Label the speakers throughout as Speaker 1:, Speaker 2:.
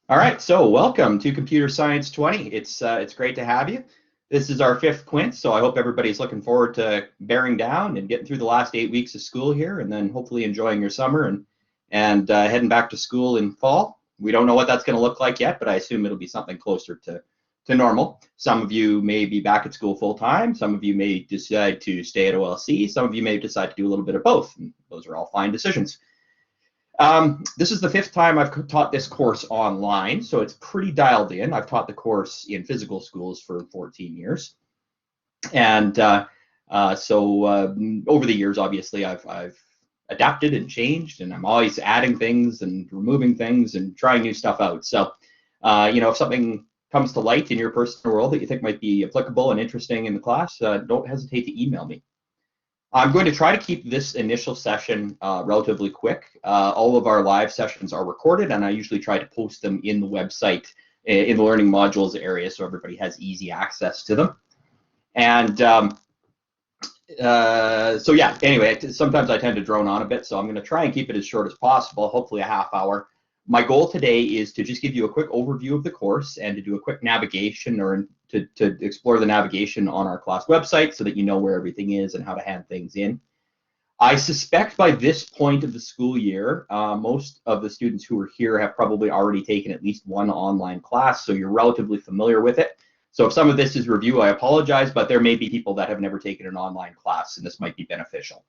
Speaker 1: All right, so welcome to Computer Science 20. It's great to have you. This is our fifth Quint, so I hope everybody's looking forward to bearing down and getting through the last 8 weeks of school here, and then hopefully enjoying your summer and heading back to school in fall. We don't know what that's going to look like yet, but I assume it'll be something closer to normal. Some of you may be back at school full time. Some of you may decide to stay at OLC. Some of you may decide to do a little bit of both. And those are all fine decisions. This is the fifth time I've taught this course online, so it's pretty dialed in. I've taught the course in physical schools for 14 years. And over the years, obviously, I've adapted and changed, and I'm always adding things and removing things and trying new stuff out. So, if something comes to light in your personal world that you think might be applicable and interesting in the class, don't hesitate to email me. I'm going to try to keep this initial session relatively quick. All of our live sessions are recorded, and I usually try to post them in the website in the learning modules area so everybody has easy access to them. And so yeah, anyway, sometimes I tend to drone on a bit, so I'm going to try and keep it as short as possible, hopefully a half hour. My goal today is to just give you a quick overview of the course and to do a quick navigation or to explore the navigation on our class website so that you know where everything is and how to hand things in. I suspect by this point of the school year, most of the students who are here have probably already taken at least one online class, so you're relatively familiar with it. So if some of this is review, I apologize, but there may be people that have never taken an online class, and this might be beneficial.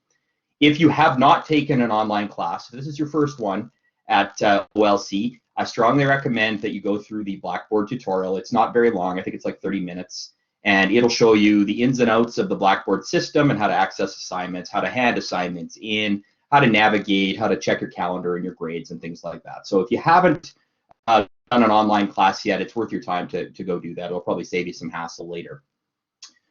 Speaker 1: If you have not taken an online class, if this is your first one at OLC, I strongly recommend that you go through the Blackboard tutorial. It's not very long. I think it's like 30 minutes. And it'll show you the ins and outs of the Blackboard system and how to access assignments, how to hand assignments in, how to navigate, how to check your calendar and your grades and things like that. So if you haven't done an online class yet, it's worth your time to go do that. It'll probably save you some hassle later.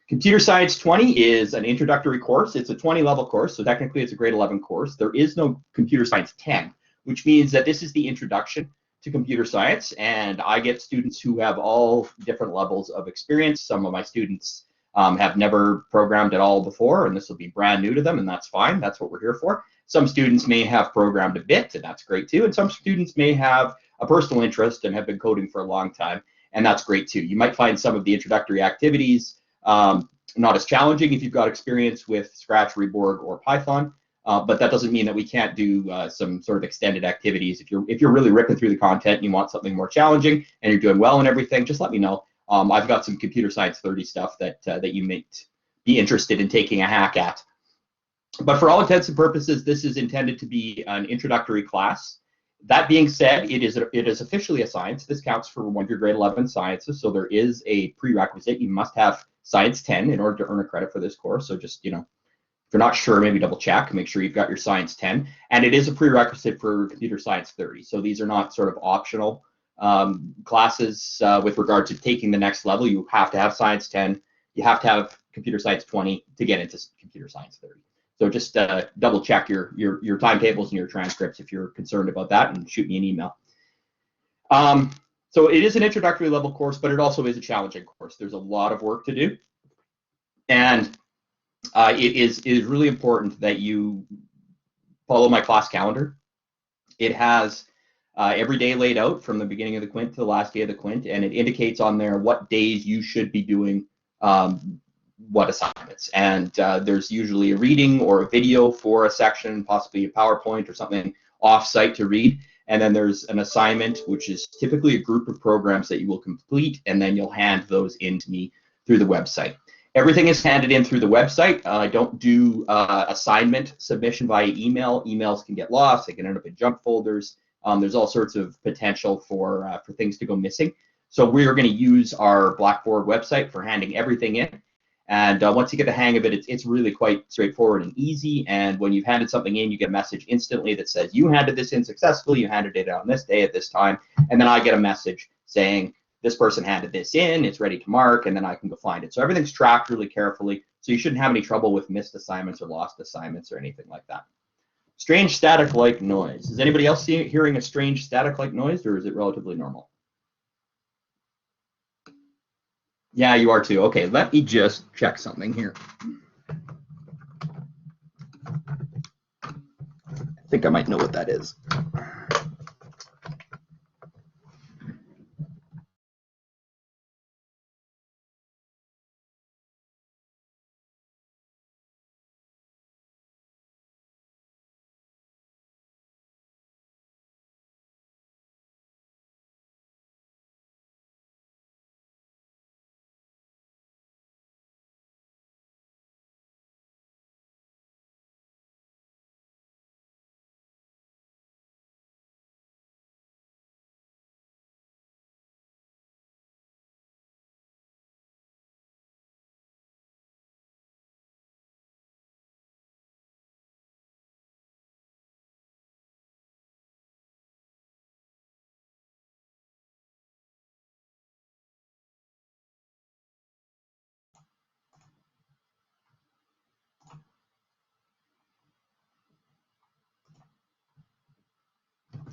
Speaker 1: Computer Science 20 is an introductory course. It's a 20-level course, so technically it's a grade 11 course. There is no Computer Science 10, which means that this is the introduction to computer science, and I get students who have all different levels of experience. Some of my students have never programmed at all before, and this will be brand new to them, and that's fine. That's what we're here for. Some students may have programmed a bit, and that's great too, and some students may have a personal interest and have been coding for a long time, and that's great too. You might find some of the introductory activities not as challenging if you've got experience with Scratch, Reborg, or Python. But that doesn't mean that we can't do some sort of extended activities. If you're really ripping through the content and you want something more challenging and you're doing well and everything, just let me know. I've got some Computer Science 30 stuff that you might be interested in taking a hack at. But for all intents and purposes, this is intended to be an introductory class. That being said, it is officially a science. This counts for one of your grade 11 sciences, so there is a prerequisite. You must have Science 10 in order to earn a credit for this course. So just, if you're not sure, maybe double check, make sure you've got your Science 10. And it is a prerequisite for Computer Science 30. So these are not sort of optional classes with regard to taking the next level. You have to have Science 10. You have to have Computer Science 20 to get into Computer Science 30. So just double check your timetables and your transcripts if you're concerned about that, and shoot me an email. So it is an introductory level course, but it also is a challenging course. There's a lot of work to do. And it is really important that you follow my class calendar. It has every day laid out from the beginning of the Quint to the last day of the Quint, and it indicates on there what days you should be doing what assignments. And there's usually a reading or a video for a section, possibly a PowerPoint or something off-site to read. And then there's an assignment, which is typically a group of programs that you will complete, and then you'll hand those in to me through the website. Everything is handed in through the website. I don't do assignment submission via email. Emails can get lost. They can end up in junk folders. There's all sorts of potential for things to go missing. So we're going to use our Blackboard website for handing everything in. And once you get the hang of it, it's really quite straightforward and easy. And when you've handed something in, you get a message instantly that says, you handed this in successfully, you handed it on this day at this time. And then I get a message saying, this person handed this in, it's ready to mark, and then I can go find it. So everything's tracked really carefully, so you shouldn't have any trouble with missed assignments or lost assignments or anything like that. Strange static-like noise. Is anybody else hearing a strange static-like noise, or is it relatively normal? Yeah, you are too. Okay, let me just check something here. I think I might know what that is.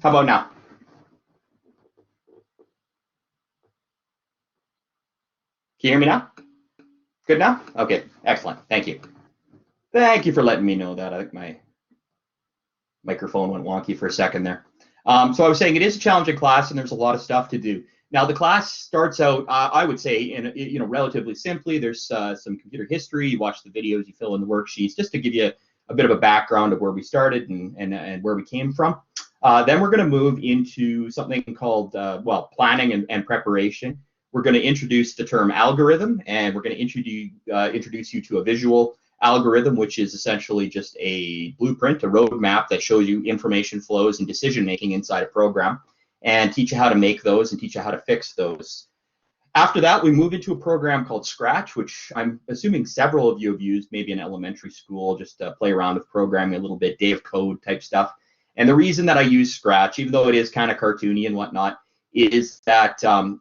Speaker 1: How about now? Can you hear me now? Good now? Okay, excellent. Thank you. Thank you for letting me know that. I think my microphone went wonky for a second there. So I was saying it is a challenging class and there's a lot of stuff to do. Now the class starts out, I would say, in relatively simply. There's some computer history. You watch the videos, you fill in the worksheets, just to give you a bit of a background of where we started and where we came from. Then we're going to move into something called, well, planning and preparation. We're going to introduce the term algorithm, and we're going to introduce you to a visual algorithm, which is essentially just a blueprint, a roadmap that shows you information flows and decision making inside a program, and teach you how to make those and teach you how to fix those. After that, we move into a program called Scratch, which I'm assuming several of you have used, maybe in elementary school, just to play around with programming a little bit, day of code type stuff. And the reason that I use Scratch, even though it is kind of cartoony and whatnot, is that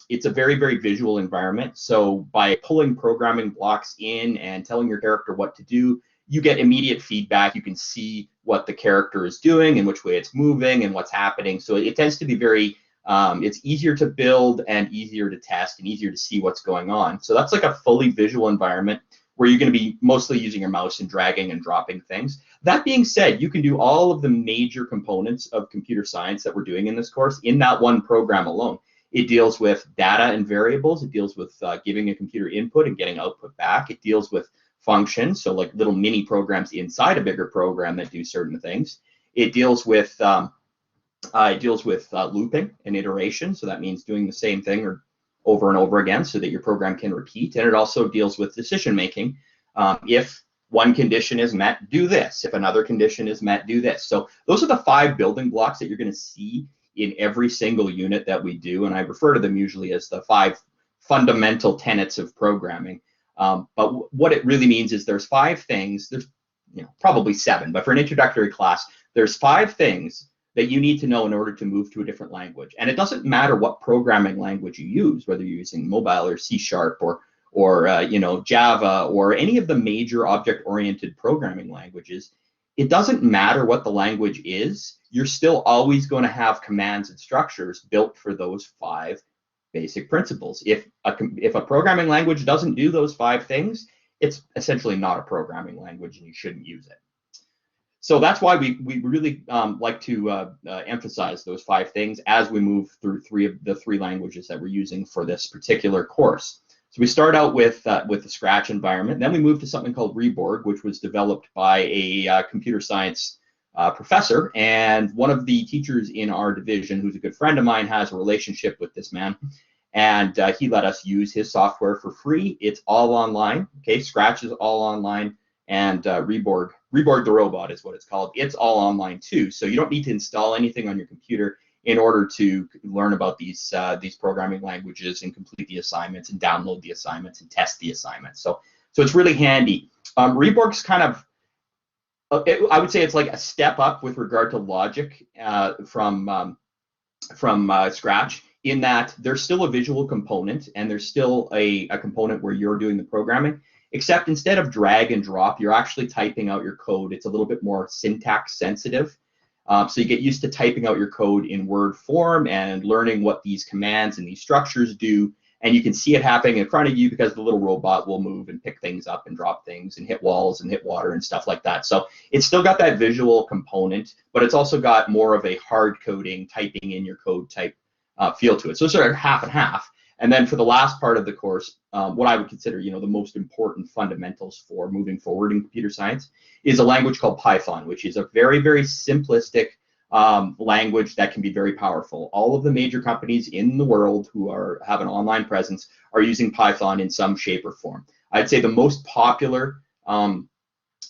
Speaker 1: it's a very, very visual environment. So by pulling programming blocks in and telling your character what to do, you get immediate feedback. You can see what the character is doing and which way it's moving and what's happening. So it tends to be very, it's easier to build and easier to test and easier to see what's going on. So that's like a fully visual environment where you're going to be mostly using your mouse and dragging and dropping things. That being said, you can do all of the major components of computer science that we're doing in this course in that one program alone. It deals with data and variables. It deals with giving a computer input and getting output back. It deals with functions, so like little mini programs inside a bigger program that do certain things. It deals with looping and iteration, so that means doing the same thing or over and over again so that your program can repeat. And it also deals with decision making. If one condition is met, do this. If another condition is met, do this. So those are the 5 building blocks that you're going to see in every single unit that we do. And I refer to them usually as the 5 fundamental tenets of programming. But what it really means is there's 5 things. There's probably 7, but for an introductory class, there's 5 things that you need to know in order to move to a different language. And it doesn't matter what programming language you use, whether you're using mobile or C# or Java or any of the major object-oriented programming languages. It doesn't matter what the language is. You're still always going to have commands and structures built for those 5 basic principles. If a programming language doesn't do those 5 things, it's essentially not a programming language and you shouldn't use it. So that's why we really like to emphasize those 5 things as we move through the 3 languages that we're using for this particular course. So we start out with the Scratch environment. Then we move to something called Reborg, which was developed by a computer science professor. And one of the teachers in our division, who's a good friend of mine, has a relationship with this man. And he let us use his software for free. It's all online. Okay, Scratch is all online. And Reborg the robot is what it's called. It's all online too, so you don't need to install anything on your computer in order to learn about these programming languages and complete the assignments and download the assignments and test the assignments. So it's really handy. Reborg's kind of, I would say it's like a step up with regard to logic from Scratch, in that there's still a visual component and there's still a component where you're doing the programming. Except instead of drag and drop, you're actually typing out your code. It's a little bit more syntax sensitive. So you get used to typing out your code in Word form and learning what these commands and these structures do. And you can see it happening in front of you because the little robot will move and pick things up and drop things and hit walls and hit water and stuff like that. So it's still got that visual component, but it's also got more of a hard coding, typing in your code type feel to it. So it's sort of half and half. And then for the last part of the course, what I would consider, the most important fundamentals for moving forward in computer science is a language called Python, which is a very, very simplistic language that can be very powerful. All of the major companies in the world who have an online presence are using Python in some shape or form. I'd say the most popular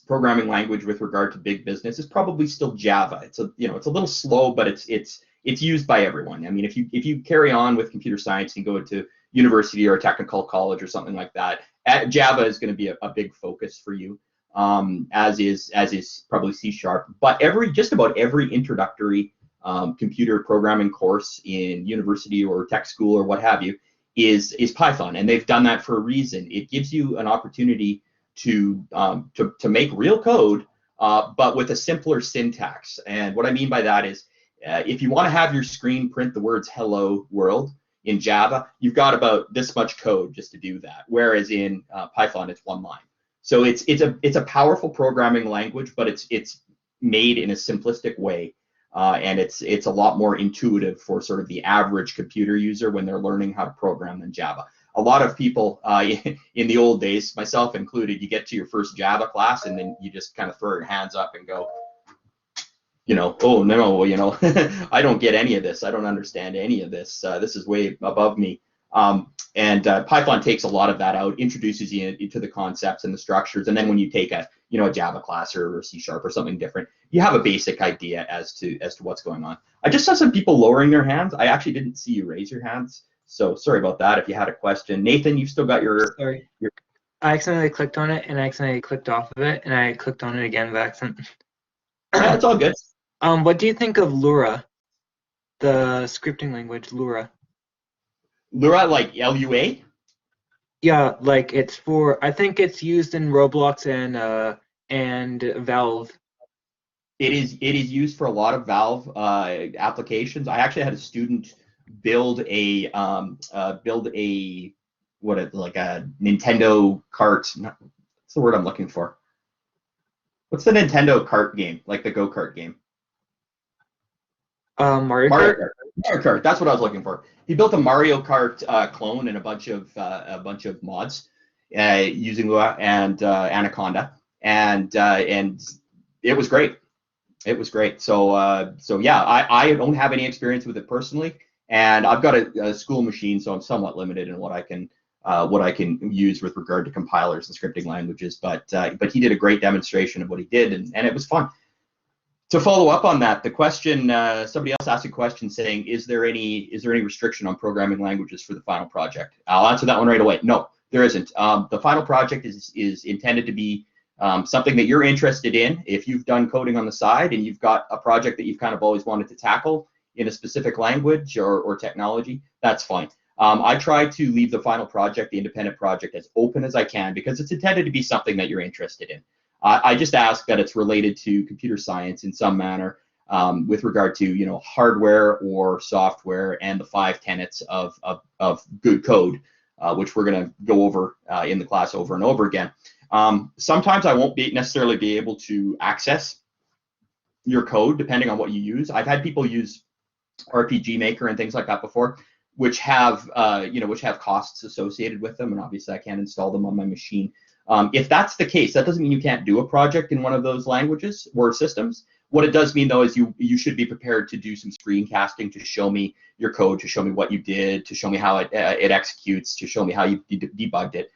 Speaker 1: programming language with regard to big business is probably still Java. It's a little slow, but it's used by everyone. I mean, if you carry on with computer science and go to university or a technical college or something like that, Java is going to be a big focus for you, as is probably C#. But just about every introductory computer programming course in university or tech school or what have you is Python, and they've done that for a reason. It gives you an opportunity to make real code, but with a simpler syntax. And what I mean by that is, if you want to have your screen print the words "Hello World" in Java, you've got about this much code just to do that. Whereas in Python, it's one line. So it's a powerful programming language, but it's made in a simplistic way, and it's a lot more intuitive for sort of the average computer user when they're learning how to program than Java. A lot of people in the old days, myself included, you get to your first Java class and then you just kind of throw your hands up and go, oh no, I don't get any of this. I don't understand any of this. This is way above me. And Python takes a lot of that out, introduces you into the concepts and the structures, and then when you take a Java class or C# or something different, you have a basic idea as to what's going on. I just saw some people lowering their hands. I actually didn't see you raise your hands, so sorry about that. If you had a question, Nathan, you've still got your.
Speaker 2: Sorry. I accidentally clicked on it and I accidentally clicked off of it and I clicked on it again by accident.
Speaker 1: Yeah, it's all good.
Speaker 2: What do you think of Lura, the scripting language, Lura?
Speaker 1: Lura, like Lua?
Speaker 2: Yeah, like it's for, I think it's used in Roblox and Valve.
Speaker 1: It is used for a lot of Valve applications. I actually had a student build a like a Nintendo kart. What's the word I'm looking for? What's the Nintendo kart game? Like the go-kart game?
Speaker 2: Mario Kart?
Speaker 1: Mario Kart. That's what I was looking for. He built a Mario Kart clone and a bunch of mods using Lua and Anaconda, and it was great. It was great. So yeah, I don't have any experience with it personally, and I've got a school machine, so I'm somewhat limited in what I can use with regard to compilers and scripting languages. But he did a great demonstration of what he did, and it was fun. To follow up on that, the question, somebody else asked a question saying, is there any restriction on programming languages for the final project? I'll answer that one right away. No, there isn't. The final project is intended to be something that you're interested in. If you've done coding on the side and you've got a project that you've kind of always wanted to tackle in a specific language or technology, that's fine. I try to leave the final project, the independent project, as open as I can because it's intended to be something that you're interested in. I just ask that it's related to computer science in some manner with regard to hardware or software and the 5 tenets of good code, which we're going to go over in the class over and over again. Sometimes I won't necessarily be able to access your code depending on what you use. I've had people use RPG Maker and things like that before, which have costs associated with them, and obviously I can't install them on my machine. If that's the case, that doesn't mean you can't do a project in one of those languages or systems. What it does mean, though, is you should be prepared to do some screencasting to show me your code, to show me what you did, to show me how it executes, to show me how you debugged it.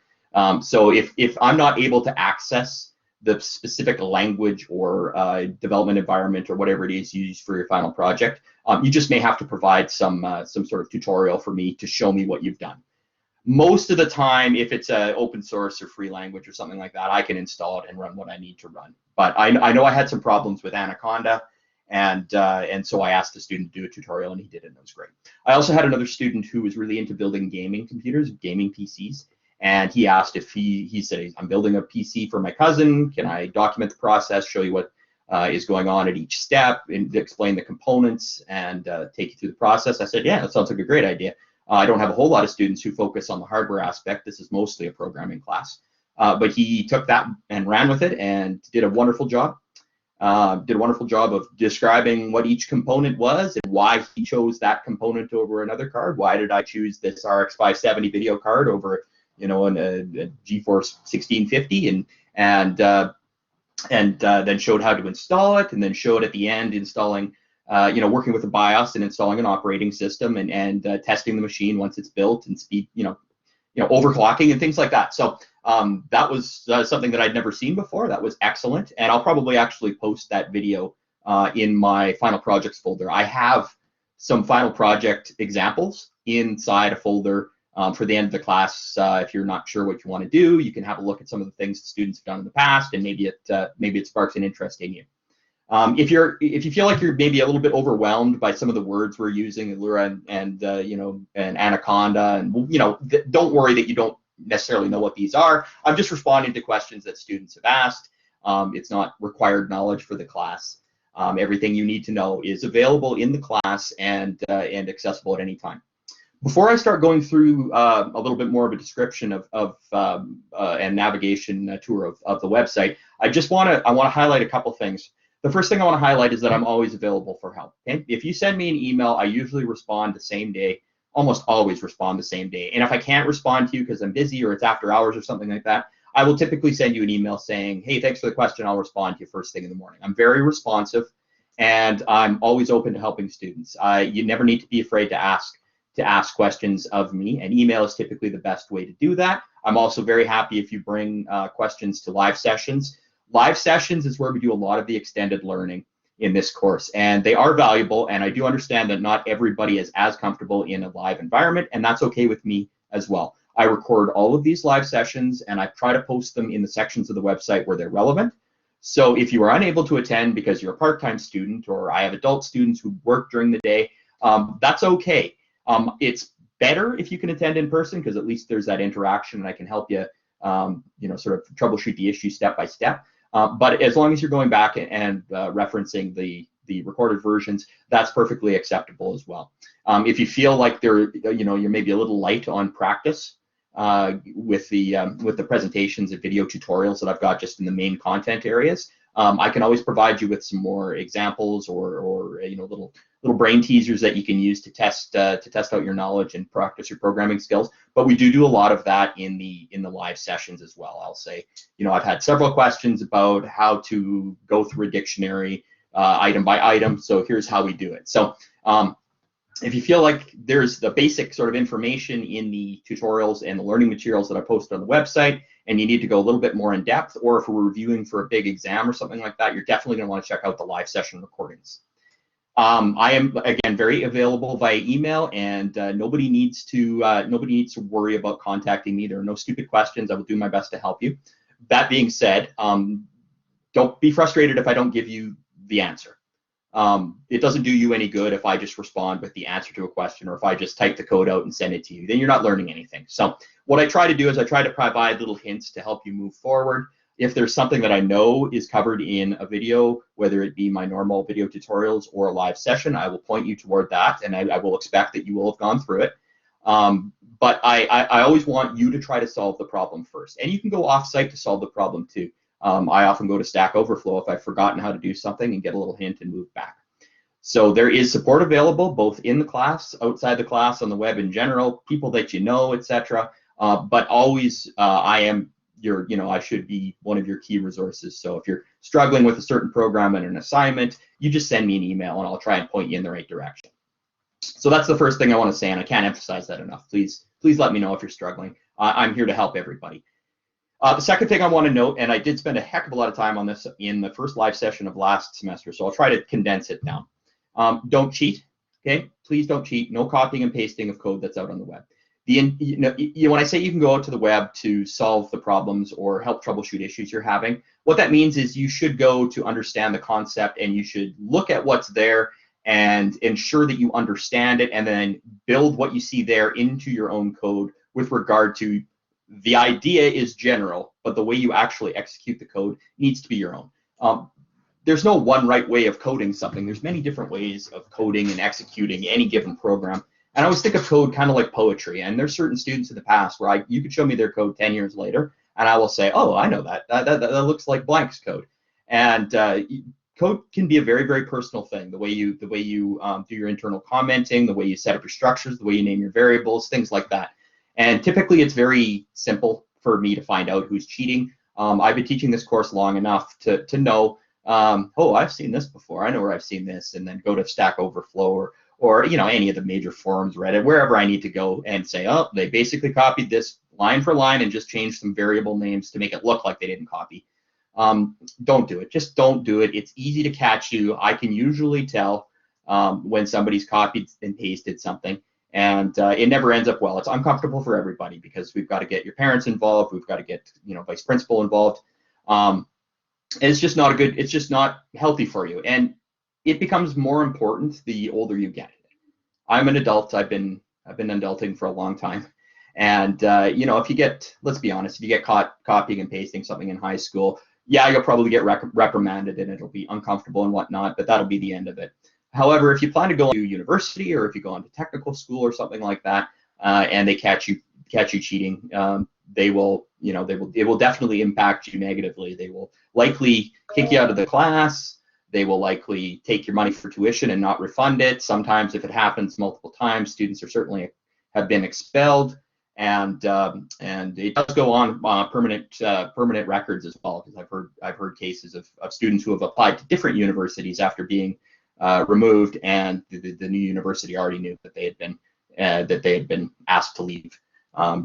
Speaker 1: So if I'm not able to access the specific language or development environment or whatever it is you use for your final project, you just may have to provide some sort of tutorial for me to show me what you've done. Most of the time, if it's an open source or free language or something like that, I can install it and run what I need to run. But I know I had some problems with Anaconda, and so I asked the student to do a tutorial, and he did it, and it was great. I also had another student who was really into building gaming computers, gaming PCs, and he asked if he said, I'm building a PC for my cousin. Can I document the process, show you what is going on at each step, and explain the components, and take you through the process? I said, yeah, that sounds like a great idea. I don't have a whole lot of students who focus on the hardware aspect. This is mostly a programming class. But he took that and ran with it and did a wonderful job. Did a wonderful job of describing what each component was and why he chose that component over another card. Why did I choose this RX 570 video card over, a GeForce 1650? And then showed how to install it, and then showed at the end installing. Working with a BIOS and installing an operating system and testing the machine once it's built and speed, overclocking and things like that. So that was something that I'd never seen before. That was excellent. And I'll probably actually post that video in my final projects folder. I have some final project examples inside a folder for the end of the class. If you're not sure what you want to do, you can have a look at some of the things the students have done in the past, and maybe it sparks an interest in you. If you feel like you're maybe a little bit overwhelmed by some of the words we're using, Allura and Anaconda, and don't worry that you don't necessarily know what these are. I'm just responding to questions that students have asked. It's not required knowledge for the class. Everything you need to know is available in the class and accessible at any time. Before I start going through a little bit more of a description and navigation tour of the website, I want to highlight a couple things. The first thing I want to highlight is that I'm always available for help. Okay? If you send me an email, I usually respond the same day, almost always respond the same day. And if I can't respond to you because I'm busy or it's after hours or something like that, I will typically send you an email saying, hey, thanks for the question. I'll respond to you first thing in the morning. I'm very responsive, and I'm always open to helping students. You never need to be afraid to ask questions of me, and email is typically the best way to do that. I'm also very happy if you bring questions to live sessions. Live sessions is where we do a lot of the extended learning in this course, and they are valuable, and I do understand that not everybody is as comfortable in a live environment, and that's okay with me as well. I record all of these live sessions, and I try to post them in the sections of the website where they're relevant. So if you are unable to attend because you're a part-time student, or I have adult students who work during the day, that's okay. It's better if you can attend in person, because at least there's that interaction and I can help you, sort of troubleshoot the issue step by step. But as long as you're going back and referencing the recorded versions, that's perfectly acceptable as well. If you feel like you're maybe a little light on practice with the presentations and video tutorials that I've got just in the main content areas, I can always provide you with some more examples or little brain teasers that you can use to test out your knowledge and practice your programming skills. But we do a lot of that in the live sessions as well. I'll say, I've had several questions about how to go through a dictionary item by item, so here's how we do it. So if you feel like there's the basic sort of information in the tutorials and the learning materials that I post on the website, and you need to go a little bit more in depth, or if we're reviewing for a big exam or something like that, you're definitely going to want to check out the live session recordings. I am, again, very available via email, and nobody needs to worry about contacting me. There are no stupid questions. I will do my best to help you. That being said, don't be frustrated if I don't give you the answer. It doesn't do you any good if I just respond with the answer to a question, or if I just type the code out and send it to you. Then you're not learning anything. So what I try to do is I try to provide little hints to help you move forward. If there's something that I know is covered in a video, whether it be my normal video tutorials or a live session, I will point you toward that, and I will expect that you will have gone through it. But I always want you to try to solve the problem first. And you can go off-site to solve the problem too. I often go to Stack Overflow if I've forgotten how to do something and get a little hint and move back. So there is support available both in the class, outside the class, on the web in general, people that you know, etc. But always I should be one of your key resources. So if you're struggling with a certain program and an assignment, you just send me an email and I'll try and point you in the right direction. So that's the first thing I want to say, and I can't emphasize that enough. Please let me know if you're struggling. I'm here to help everybody. The second thing I want to note, and I did spend a heck of a lot of time on this in the first live session of last semester, so I'll try to condense it down. Don't cheat, okay? Please don't cheat. No copying and pasting of code that's out on the web. When I say you can go out to the web to solve the problems or help troubleshoot issues you're having, what that means is you should go to understand the concept, and you should look at what's there and ensure that you understand it, and then build what you see there into your own code with regard to the idea is general, but the way you actually execute the code needs to be your own. There's no one right way of coding something. There's many different ways of coding and executing any given program. And I always think of code kind of like poetry. And there's certain students in the past where you could show me their code 10 years later, and I will say, oh, I know that. That looks like blank's code. And code can be a very, very personal thing. The way you do your internal commenting, the way you set up your structures, the way you name your variables, things like that. And typically it's very simple for me to find out who's cheating. I've been teaching this course long enough to know, oh, I've seen this before. I know where I've seen this, and then go to Stack Overflow or any of the major forums, Reddit, wherever I need to go and say, oh, they basically copied this line for line and just changed some variable names to make it look like they didn't copy. Don't do it. Just don't do it. It's easy to catch you. I can usually tell when somebody's copied and pasted something. And it never ends up well. It's uncomfortable for everybody because we've got to get your parents involved. We've got to get vice principal involved. It's just not it's just not healthy for you. And it becomes more important the older you get. I'm an adult. I've been adulting for a long time. And if you get, let's be honest, if you get caught copying and pasting something in high school, yeah, you'll probably get reprimanded and it'll be uncomfortable and whatnot, but that'll be the end of it. However, if you plan to go to university or if you go into technical school or something like that, and they catch you cheating, they will, it will definitely impact you negatively. They will likely kick you out of the class. They will likely take your money for tuition and not refund it. Sometimes, if it happens multiple times, students are certainly have been expelled, and it does go on permanent records as well. Because I've heard cases of students who have applied to different universities after being removed, and the new university already knew that they had been asked to leave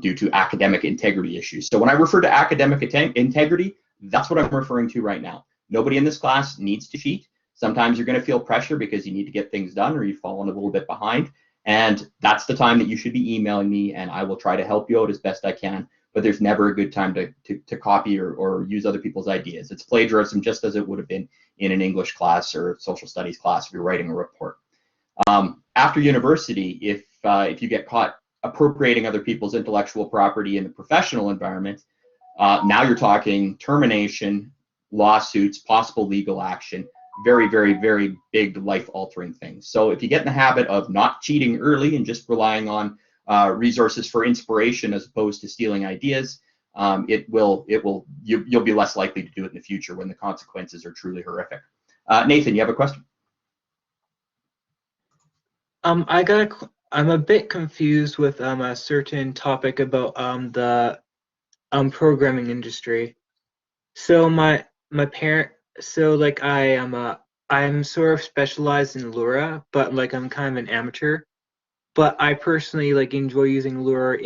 Speaker 1: due to academic integrity issues. So when I refer to academic integrity, that's what I'm referring to right now. Nobody in this class needs to cheat. Sometimes you're going to feel pressure because you need to get things done or you've fallen a little bit behind. And that's the time that you should be emailing me, and I will try to help you out as best I can. But there's never a good time to copy or use other people's ideas. It's plagiarism, just as it would have been in an English class or social studies class if you're writing a report. After university, if you get caught appropriating other people's intellectual property in the professional environment, now you're talking termination, lawsuits, possible legal action, very, very, very big life-altering things. So if you get in the habit of not cheating early and just relying on resources for inspiration as opposed to stealing ideas, you'll be less likely to do it in the future when the consequences are truly horrific. Nathan, you have a question?
Speaker 2: I'm a bit confused with a certain topic about the programming industry. So my parent, so like I'm sort of specialized in Lura, but like I'm kind of an amateur. But I personally like enjoy using Lura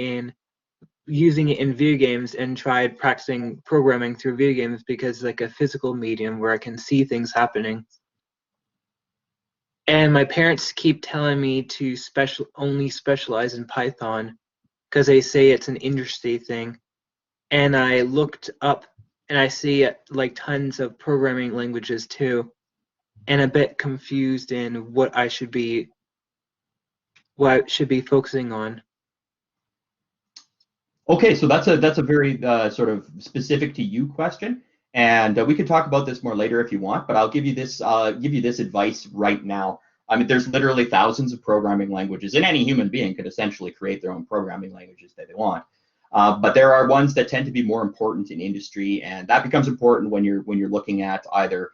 Speaker 2: using it in video games, and tried practicing programming through video games because it's like a physical medium where I can see things happening. And my parents keep telling me to only specialize in Python because they say it's an industry thing. And I looked up and I see like tons of programming languages too, and a bit confused in what I should be focusing on.
Speaker 1: Okay, so that's a very sort of specific to you question, and we can talk about this more later if you want. But I'll give you this advice right now. I mean, there's literally thousands of programming languages, and any human being could essentially create their own programming languages that they want. But there are ones that tend to be more important in industry, and that becomes important when you're looking at either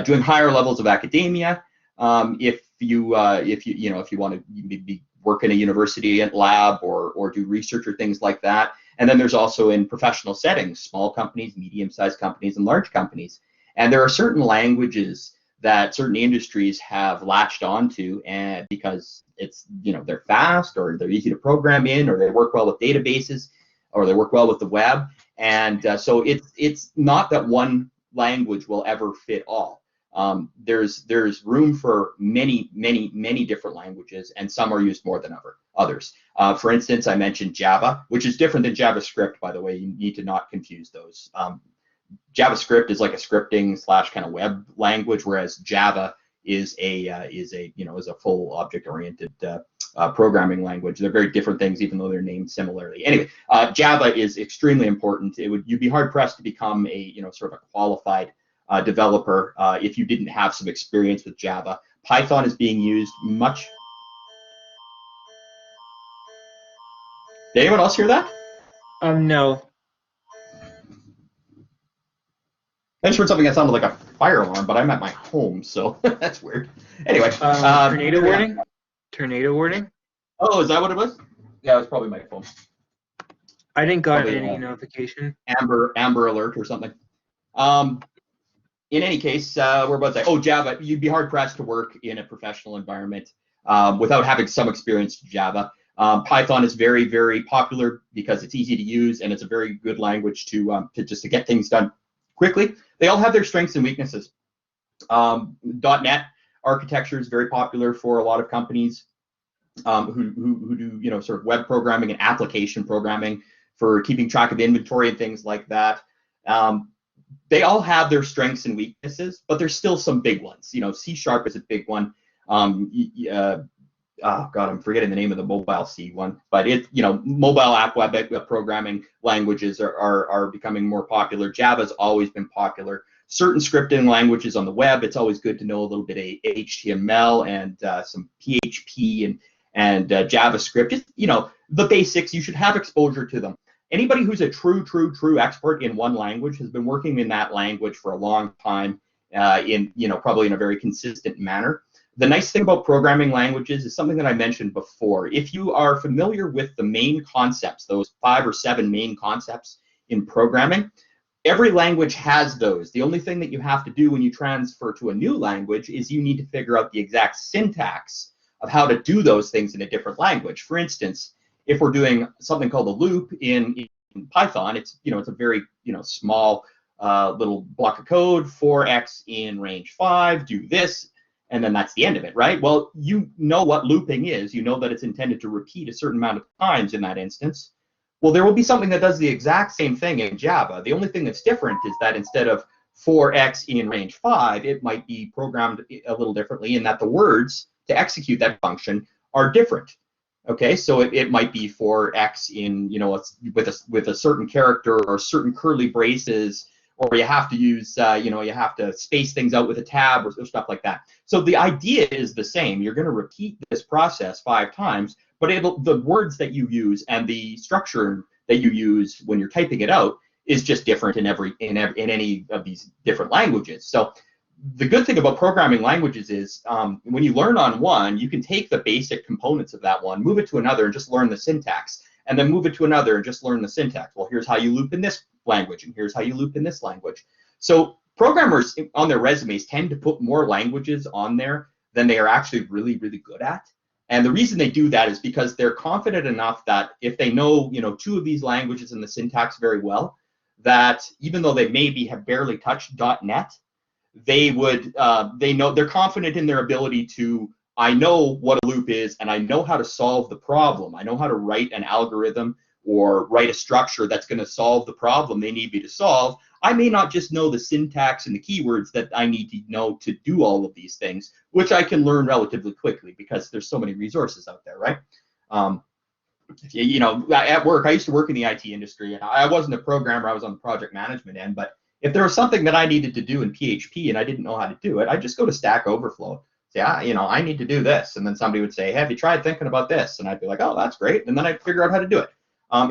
Speaker 1: doing higher levels of academia, if you want to work in a university lab or do research or things like that. And then there's also in professional settings, small companies, medium-sized companies, and large companies. And there are certain languages that certain industries have latched onto, and because they're fast, or they're easy to program in, or they work well with databases, or they work well with the web. And so it's not that one language will ever fit all. There's room for many different languages, and some are used more than others. For instance, I mentioned Java, which is different than JavaScript, by the way. You need to not confuse those. JavaScript is like a scripting / kind of web language, whereas Java is a full object-oriented programming language. They're very different things, even though they're named similarly. Anyway, Java is extremely important. You'd be hard pressed to become a sort of a qualified developer if you didn't have some experience with Java. Python is being used much. Did anyone else hear that?
Speaker 2: No.
Speaker 1: I just heard something that sounded like a fire alarm, but I'm at my home, so that's weird. Anyway.
Speaker 2: Tornado warning? Tornado warning?
Speaker 1: Oh, is that what it was? Yeah, it was probably my phone.
Speaker 2: I didn't got any notification.
Speaker 1: Amber alert or something. In any case, we're about to say, Java, you'd be hard pressed to work in a professional environment without having some experience with Java. Python is very, very popular because it's easy to use, and it's a very good language to get things done quickly. They all have their strengths and weaknesses. .NET architecture is very popular for a lot of companies who do sort of web programming and application programming for keeping track of inventory and things like that. They all have their strengths and weaknesses, but there's still some big ones. C# is a big one. oh God, I'm forgetting the name of the mobile C one, but it, mobile app web programming languages are becoming more popular. Java's always been popular. Certain scripting languages on the web, it's always good to know a little bit of HTML and some PHP and JavaScript. Just, the basics. You should have exposure to them. Anybody who's a true expert in one language has been working in that language for a long time, probably in a very consistent manner. The nice thing about programming languages is something that I mentioned before. If you are familiar with the main concepts, those 5 or 7 main concepts in programming, every language has those. The only thing that you have to do when you transfer to a new language is you need to figure out the exact syntax of how to do those things in a different language. For instance, if we're doing something called a loop in Python, it's a very small little block of code, 4x in range 5, do this, and then that's the end of it, right? Well, you know what looping is. You know that it's intended to repeat a certain amount of times in that instance. Well, there will be something that does the exact same thing in Java. The only thing that's different is that instead of 4x in range 5, it might be programmed a little differently in that the words to execute that function are different. Okay, so it might be 4x in, with a certain character or certain curly braces, or you have to use, you have to space things out with a tab or stuff like that. So the idea is the same. You're going to repeat this process 5 times, but the words that you use and the structure that you use when you're typing it out is just different in any of these different languages. So the good thing about programming languages is when you learn on one, you can take the basic components of that one, move it to another, and just learn the syntax, and then move it to another and just learn the syntax. Well, here's how you loop in this language, and here's how you loop in this language. So programmers on their resumes tend to put more languages on there than they are actually really good at. And the reason they do that is because they're confident enough that if they know 2 of these languages and the syntax very well, that even though they maybe have barely touched .NET, they're confident in their ability to, I know what a loop is and I know how to solve the problem. I know how to write an algorithm or write a structure that's going to solve the problem they need me to solve. I may not just know the syntax and the keywords that I need to know to do all of these things, which I can learn relatively quickly because there's so many resources out there, right? At work, I used to work in the IT industry, and I wasn't a programmer, I was on the project management end, but if there was something that I needed to do in PHP and I didn't know how to do it, I'd just go to Stack Overflow, say, I need to do this, and then somebody would say, hey, have you tried thinking about this? And I'd be like, oh, that's great, and then I'd figure out how to do it.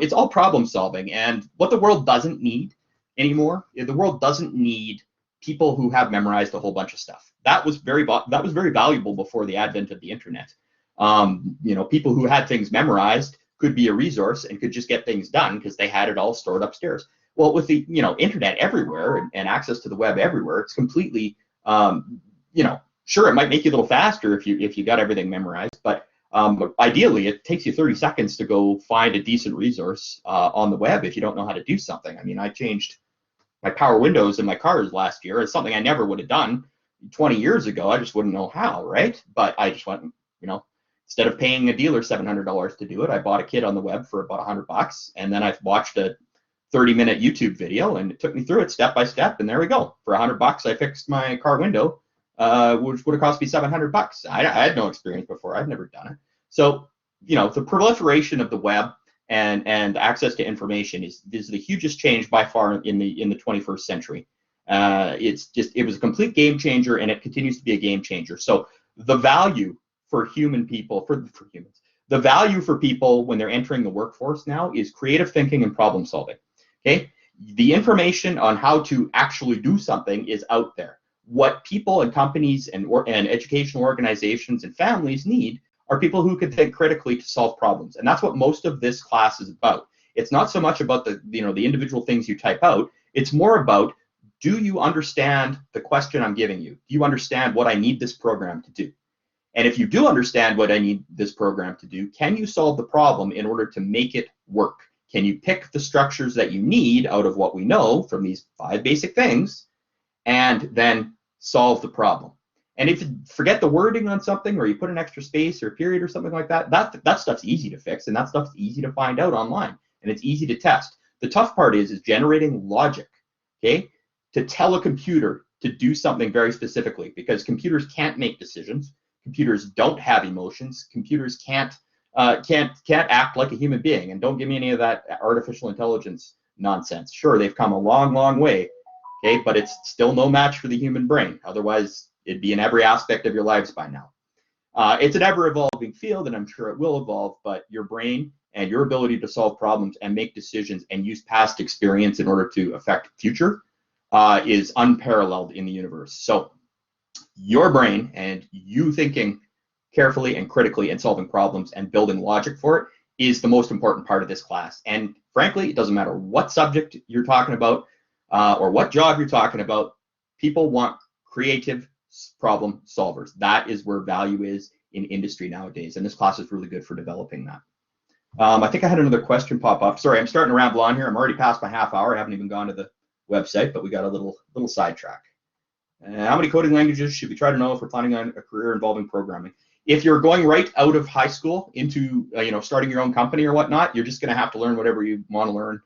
Speaker 1: It's all problem solving, and what the world doesn't need anymore, the world doesn't need people who have memorized a whole bunch of stuff. That was very valuable before the advent of the internet. People who had things memorized could be a resource and could just get things done because they had it all stored upstairs. Well, with the internet everywhere and access to the web everywhere, it's completely sure, it might make you a little faster if you got everything memorized, but ideally it takes you 30 seconds to go find a decent resource on the web if you don't know how to do something. I mean, I changed my power windows in my cars last year. It's something I never would have done 20 years ago. I just wouldn't know how, right? But I just went, instead of paying a dealer $700 to do it, I bought a kit on the web for about $100, and then I watched a 30-minute YouTube video, and it took me through it step by step, and there we go. For $100, I fixed my car window, which would have cost me $700. I had no experience before. I'd never done it. So, the proliferation of the web and access to information is the hugest change by far in the 21st century. It was a complete game changer, and it continues to be a game changer. So the value for human people, for humans, the value for people when they're entering the workforce now is creative thinking and problem solving. Okay, the information on how to actually do something is out there. What people and companies and educational organizations and families need are people who can think critically to solve problems, and that's what most of this class is about. It's not so much about the individual things you type out. It's more about, do you understand the question I'm giving you? Do you understand what I need this program to do? And if you do understand what I need this program to do, can you solve the problem in order to make it work? Can you pick the structures that you need out of what we know from these 5 basic things and then solve the problem? And if you forget the wording on something, or you put an extra space or a period or something like that, that stuff's easy to fix, and that stuff's easy to find out online, and it's easy to test. The tough part is generating logic, okay, to tell a computer to do something very specifically, because computers can't make decisions. computers don't have emotions. Computers can't act like a human being. And don't give me any of that artificial intelligence nonsense. Sure, they've come a long, long way, okay, but it's still no match for the human brain. Otherwise, it'd be in every aspect of your lives by now. It's an ever-evolving field, and I'm sure it will evolve, but your brain and your ability to solve problems and make decisions and use past experience in order to affect future is unparalleled in the universe. So your brain and you thinking carefully and critically and solving problems and building logic for it is the most important part of this class. And frankly, it doesn't matter what subject you're talking about or what job you're talking about, people want creative problem solvers. That is where value is in industry nowadays, and this class is really good for developing that. I think I had another question pop up. Sorry, I'm starting to ramble on here. I'm already past my half hour. I haven't even gone to the website, but we got a little sidetrack. How many coding languages should we try to know if we're planning on a career involving programming? If you're going right out of high school into starting your own company or whatnot, you're just going to have to learn whatever you want to learn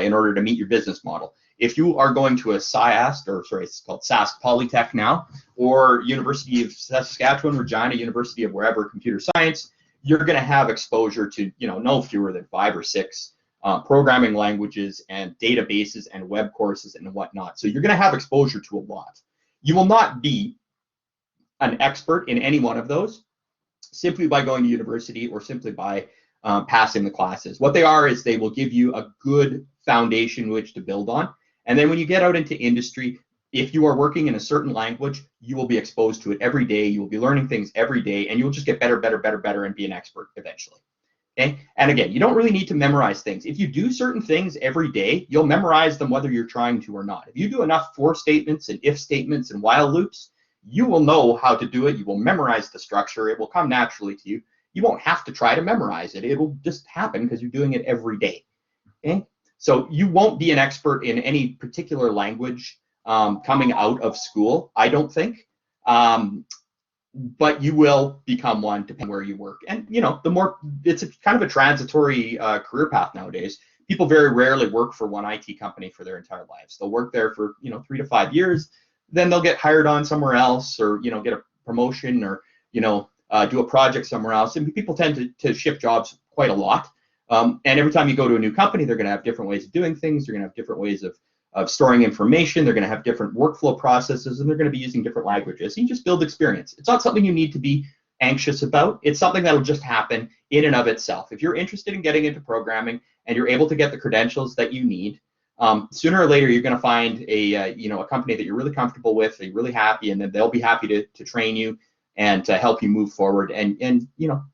Speaker 1: in order to meet your business model. If you are going to a SIAST, or sorry, it's called Sask Polytech now, or University of Saskatchewan, Regina, University of wherever, computer science, you're going to have exposure to no fewer than 5 or 6 programming languages and databases and web courses and whatnot. So you're going to have exposure to a lot. You will not be an expert in any one of those simply by going to university or simply by passing the classes. What they are is they will give you a good foundation which to build on. And then when you get out into industry, if you are working in a certain language, you will be exposed to it every day. You will be learning things every day, and you'll just get better, better, better, better, and be an expert eventually. Okay? And again, you don't really need to memorize things. If you do certain things every day, you'll memorize them whether you're trying to or not. If you do enough for statements and if statements and while loops, you will know how to do it. You will memorize the structure. It will come naturally to you. You won't have to try to memorize it. It will just happen because you're doing it every day. Okay? So you won't be an expert in any particular language coming out of school, I don't think. But you will become one depending where you work. And the more, it's kind of a transitory career path nowadays. People very rarely work for one IT company for their entire lives. They'll work there for 3 to 5 years, then they'll get hired on somewhere else, or get a promotion, or do a project somewhere else. And people tend to shift jobs quite a lot. And every time you go to a new company, they're going to have different ways of doing things. They're going to have different ways of storing information. They're going to have different workflow processes, and they're going to be using different languages. You just build experience. It's not something you need to be anxious about. It's something that will just happen in and of itself. If you're interested in getting into programming and you're able to get the credentials that you need, sooner or later you're going to find a company that you're really comfortable with, that you're really happy, and then they'll be happy to train you and to help you move forward, and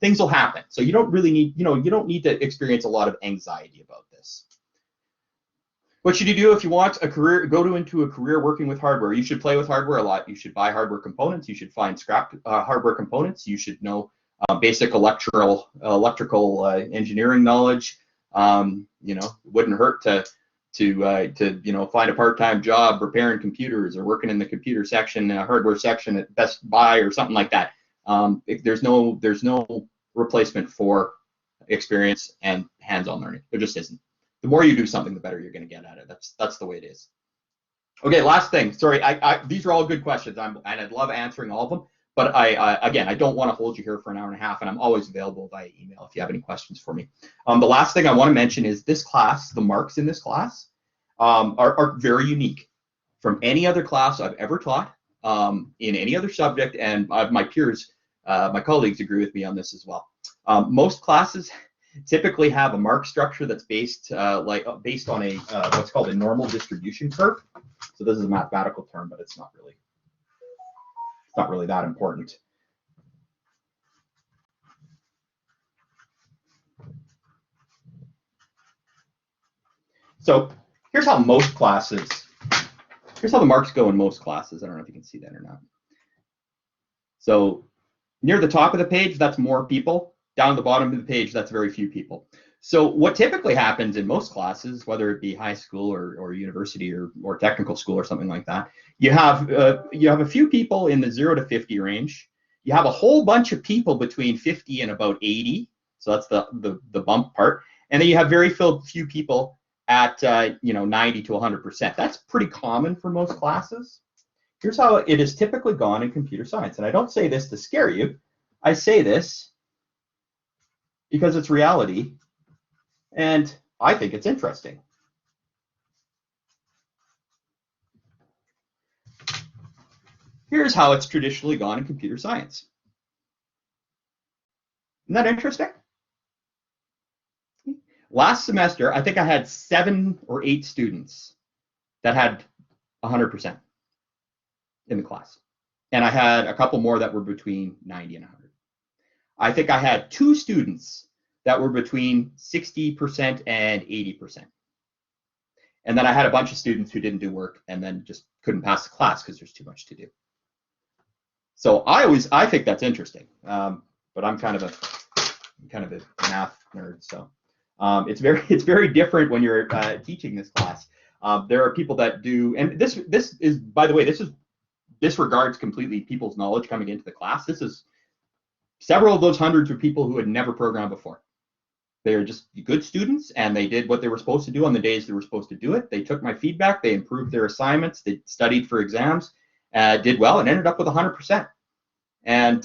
Speaker 1: things will happen. So you don't really need you don't need to experience a lot of anxiety about this. What should you do if you want a career, into a career working with hardware? You should play with hardware a lot. You should buy hardware components. You should find scrap hardware components. You should know basic electrical engineering knowledge. It wouldn't hurt to find a part-time job repairing computers or working in the computer section, hardware section at Best Buy or something like that. There's no replacement for experience and hands-on learning. There just isn't. The more you do something, the better you're going to get at it. That's the way it is. Okay, last thing. Sorry, these are all good questions, and I'd love answering all of them. But again, I don't want to hold you here for an hour and a half, and I'm always available via email if you have any questions for me. The last thing I want to mention is this class, the marks in this class, are very unique from any other class I've ever taught in any other subject, and my peers, my colleagues agree with me on this as well. Most classes typically have a mark structure that's based on a what's called a normal distribution curve. So this is a mathematical term, but it's not really that important. So here's how the marks go in most classes. I don't know if you can see that or not. So near the top of the page, that's more people. Down the bottom of the page, that's very few people. So what typically happens in most classes, whether it be high school or university or technical school or something like that, you have a few people in the 0 to 50 range. You have a whole bunch of people between 50 and about 80. So that's the bump part. And then you have very few people at 90 to 100%. That's pretty common for most classes. Here's how it is typically gone in computer science. And I don't say this to scare you. I say this because it's reality, and I think it's interesting. Here's how it's traditionally gone in computer science. Isn't that interesting? Last semester, I think I had 7 or 8 students that had 100% in the class. And I had a couple more that were between 90 and 100. I think I had 2 students that were between 60% and 80%. And then I had a bunch of students who didn't do work and then just couldn't pass the class because there's too much to do. So I think that's interesting, but I'm kind of a math nerd, so it's very different when you're teaching this class. There are people that do, and this is, by the way, this disregards completely people's knowledge coming into the class. This is several of those hundreds of people who had never programmed before. They're just good students, and they did what they were supposed to do on the days they were supposed to do it. They took my feedback, they improved their assignments, they studied for exams, did well, and ended up with 100%. And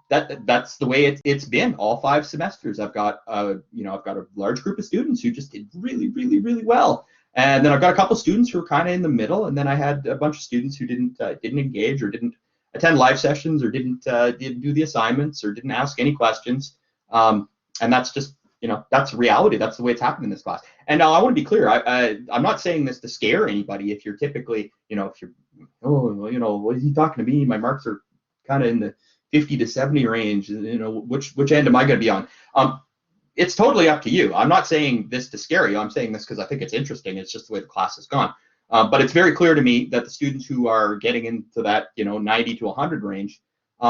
Speaker 1: that's the way it's been all 5 semesters. I've got I've got a large group of students who just did really, really, really well, and then I've got a couple students who are kind of in the middle, and then I had a bunch of students who didn't engage or didn't attend live sessions or didn't do the assignments or didn't ask any questions. And that's just, that's reality. That's the way it's happened in this class. And now I want to be clear. I'm not saying this to scare anybody. If you're typically, if you're, what is he talking to me? My marks are kind of in the 50 to 70 range. Which end am I going to be on? It's totally up to you. I'm not saying this to scare you. I'm saying this because I think it's interesting. It's just the way the class has gone. But it's very clear to me that the students who are getting into that 90 to 100 range,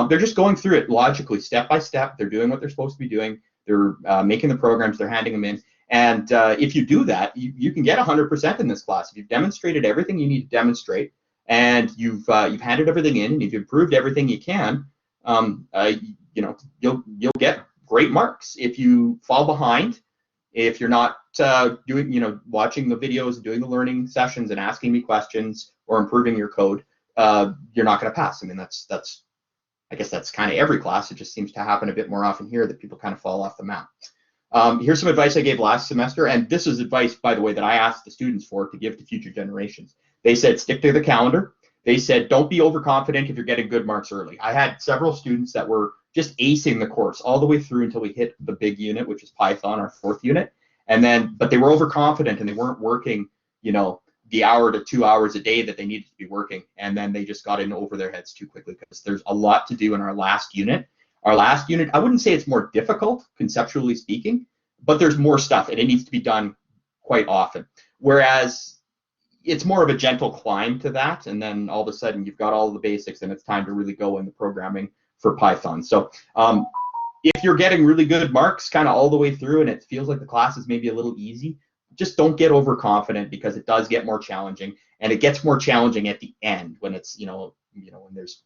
Speaker 1: they're just going through it logically, step by step. They're doing what they're supposed to be doing. They're making the programs, they're handing them in. And if you do that, you can get 100% in this class. If you've demonstrated everything you need to demonstrate, and you've handed everything in, and you've improved everything you can, you'll get great marks. If you fall behind, if you're not doing, watching the videos and doing the learning sessions and asking me questions or improving your code, you're not going to pass. I mean, I guess that's kind of every class. It just seems to happen a bit more often here that people kind of fall off the map. Here's some advice I gave last semester, and this is advice, by the way, that I asked the students to give to future generations. They said, stick to the calendar. They said, don't be overconfident if you're getting good marks early. I had several students that were just acing the course all the way through until we hit the big unit, which is Python, our 4th unit. And then, but they were overconfident and they weren't working, the hour to 2 hours a day that they needed to be working. And then they just got in over their heads too quickly because there's a lot to do in our last unit. Our last unit, I wouldn't say it's more difficult, conceptually speaking, but there's more stuff and it needs to be done quite often. Whereas it's more of a gentle climb to that. And then all of a sudden you've got all the basics and it's time to really go in the programming for Python. So if you're getting really good marks kind of all the way through and it feels like the class is maybe a little easy, just don't get overconfident because it does get more challenging, and it gets more challenging at the end when it's when there's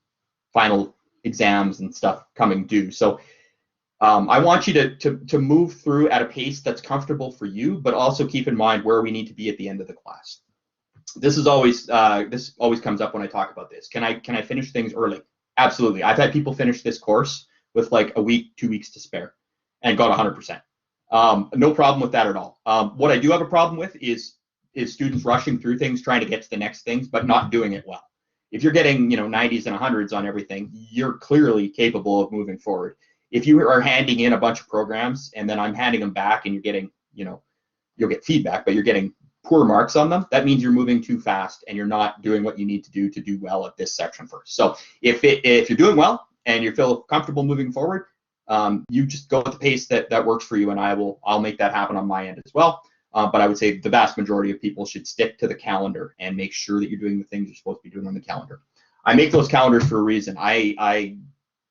Speaker 1: final exams and stuff coming due. So I want you to move through at a pace that's comfortable for you, but also keep in mind where we need to be at the end of the class. This always comes up when I talk about this. Can I finish things early? Absolutely. I've had people finish this course with like a week, 2 weeks to spare, and got 100%. No problem with that at all. What I do have a problem with is students rushing through things, trying to get to the next things, but not doing it well. If you're getting 90s and 100s on everything, you're clearly capable of moving forward. If you are handing in a bunch of programs and then I'm handing them back and you're getting, you'll get feedback, but you're getting poor marks on them, that means you're moving too fast and you're not doing what you need to do well at this section first. So if you're doing well and you feel comfortable moving forward, you just go at the pace that works for you, and I'll make that happen on my end as well. But I would say the vast majority of people should stick to the calendar and make sure that you're doing the things you're supposed to be doing on the calendar. I make those calendars for a reason.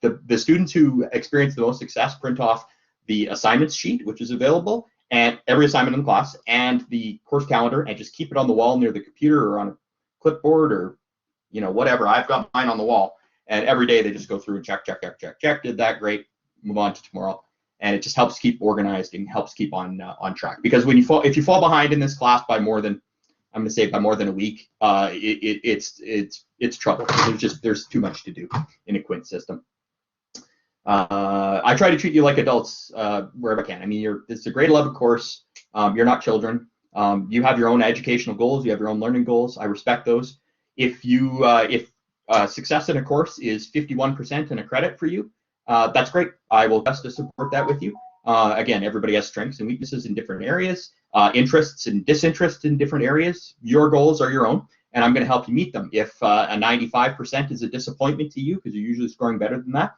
Speaker 1: The students who experience the most success print off the assignments sheet, which is available, and every assignment in the class, and the course calendar, and just keep it on the wall near the computer or on a clipboard or whatever. I've got mine on the wall, and every day they just go through and check. Did that, great. Move on to tomorrow, and it just helps keep organized and helps keep on track. Because if you fall behind in this class by more than I'm going to say by more than a week, it's trouble. There's too much to do in a Quint system. I try to treat you like adults wherever I can. I mean, it's a grade 11 course. You're not children. You have your own educational goals. You have your own learning goals. I respect those. If success in a course is 51% in a credit for you, that's great. I will best to support that with you. Again, everybody has strengths and weaknesses in different areas, interests and disinterests in different areas. Your goals are your own, and I'm going to help you meet them. If a 95% is a disappointment to you because you're usually scoring better than that,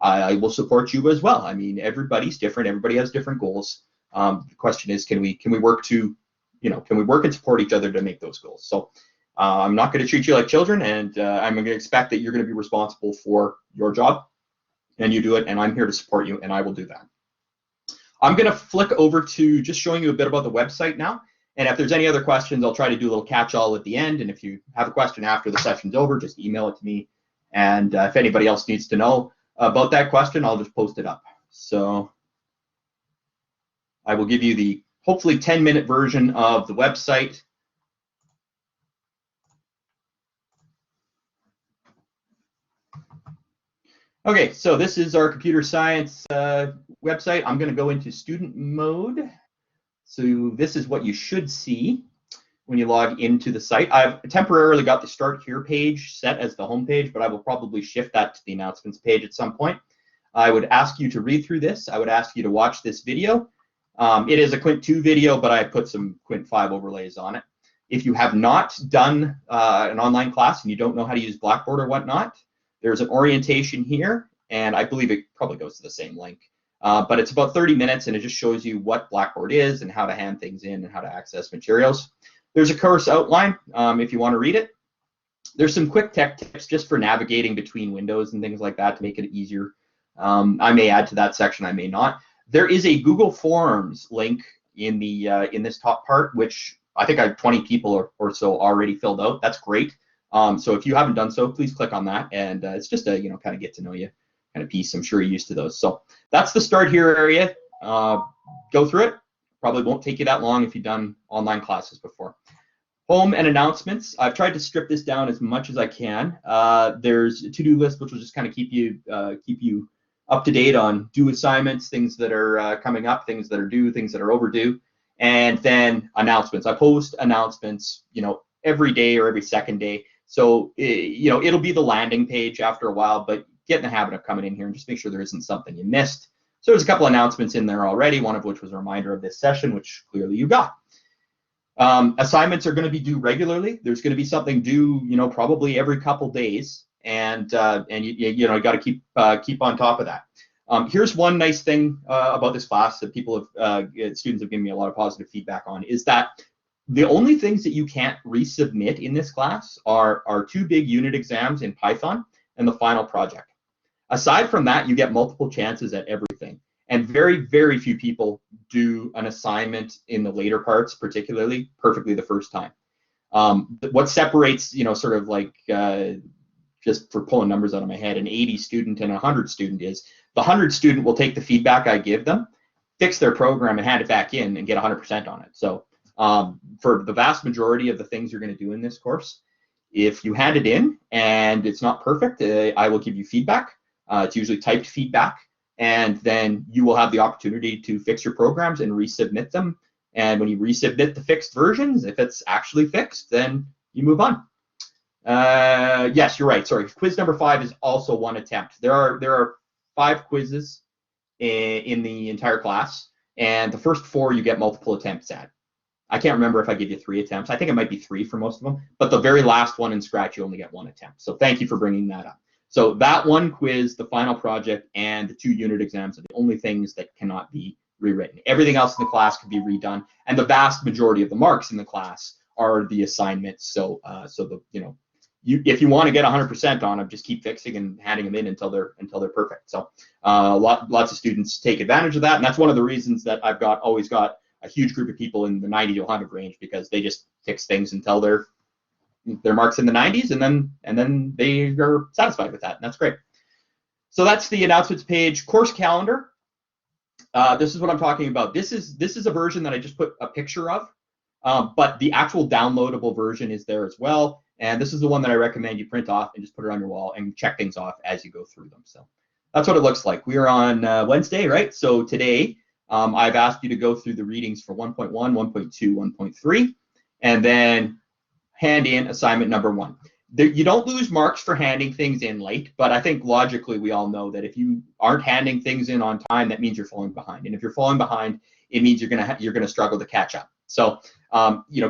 Speaker 1: I will support you as well. I mean, everybody's different. Everybody has different goals. The question is, can we work to, can we work and support each other to make those goals? So I'm not going to treat you like children, and I'm going to expect that you're going to be responsible for your job, and you do it, and I'm here to support you, and I will do that. I'm going to flick over to just showing you a bit about the website now, and if there's any other questions, I'll try to do a little catch-all at the end, and if you have a question after the session's over, just email it to me, and if anybody else needs to know about that question, I'll just post it up. So I will give you the hopefully 10-minute version of the website. Okay, so this is our computer science website. I'm going to go into student mode. So this is what you should see when you log into the site. I've temporarily got the Start Here page set as the home page, but I will probably shift that to the announcements page at some point. I would ask you to read through this. I would ask you to watch this video. It is a Quint 2 video, but I put some Quint 5 overlays on it. If you have not done an online class and you don't know how to use Blackboard or whatnot, there's an orientation here, and I believe it probably goes to the same link. But it's about 30 minutes, and it just shows you what Blackboard is and how to hand things in and how to access materials. There's a course outline if you want to read it. There's some quick tech tips just for navigating between windows and things like that to make it easier. I may add to that section, I may not. There is a Google Forms link in this top part, which I think I have 20 people or so already filled out. That's great. So if you haven't done so, please click on that, and it's just a kind of get to know you kind of piece. I'm sure you're used to those. So that's the Start Here area. Go through it. Probably won't take you that long if you've done online classes before. Home and announcements. I've tried to strip this down as much as I can. There's a to-do list, which will just kind of keep you up to date on due assignments, things that are coming up, things that are due, things that are overdue, and then announcements. I post announcements, every day or every second day. So, it'll be the landing page after a while, but get in the habit of coming in here and just make sure there isn't something you missed. So there's a couple announcements in there already, one of which was a reminder of this session, which clearly you got. Assignments are going to be due regularly. There's going to be something due, probably every couple days, and you got to keep on top of that. Here's one nice thing about this class that students have given me a lot of positive feedback on, is that the only things that you can't resubmit in this class are 2 big unit exams in Python and the final project. Aside from that, you get multiple chances at everything. And very, very few people do an assignment in the later parts, particularly, perfectly the first time. What separates, sort of like, just for pulling numbers out of my head, an 80 student and a 100 student is the 100 student will take the feedback I give them, fix their program, and hand it back in and get 100% on it. So for the vast majority of the things you're going to do in this course, if you hand it in and it's not perfect, I will give you feedback. It's usually typed feedback, and then you will have the opportunity to fix your programs and resubmit them. And when you resubmit the fixed versions, if it's actually fixed, then you move on. Yes, you're right. Sorry. Quiz number 5 is also 1 attempt. There are 5 quizzes in the entire class, and the first 4 you get multiple attempts at. I can't remember if I give you 3 attempts. I think it might be 3 for most of them, but the very last one in Scratch, you only get 1 attempt. So thank you for bringing that up. So that 1 quiz, the final project, and the 2 unit exams are the only things that cannot be rewritten. Everything else in the class can be redone, and the vast majority of the marks in the class are the assignments. So, if you want to get 100% on them, just keep fixing and handing them in until they're perfect. So, lots of students take advantage of that, and that's one of the reasons that I've always got a huge group of people in the 90 to 100 range, because they just fix things until their marks in the 90s, and then they are satisfied with that, and that's great. So that's the announcements page. Course calendar. This is what I'm talking about. This is a version that I just put a picture of. but the actual downloadable version is there as well. And this is the one that I recommend you print off and just put it on your wall and check things off as you go through them. So that's what it looks like. We are on Wednesday, right? So today I've asked you to go through the readings for 1.1, 1.2, 1.3, and then hand in assignment number 1. You don't lose marks for handing things in late, but I think logically we all know that if you aren't handing things in on time, that means you're falling behind. And if you're falling behind, it means you're gonna struggle to catch up. So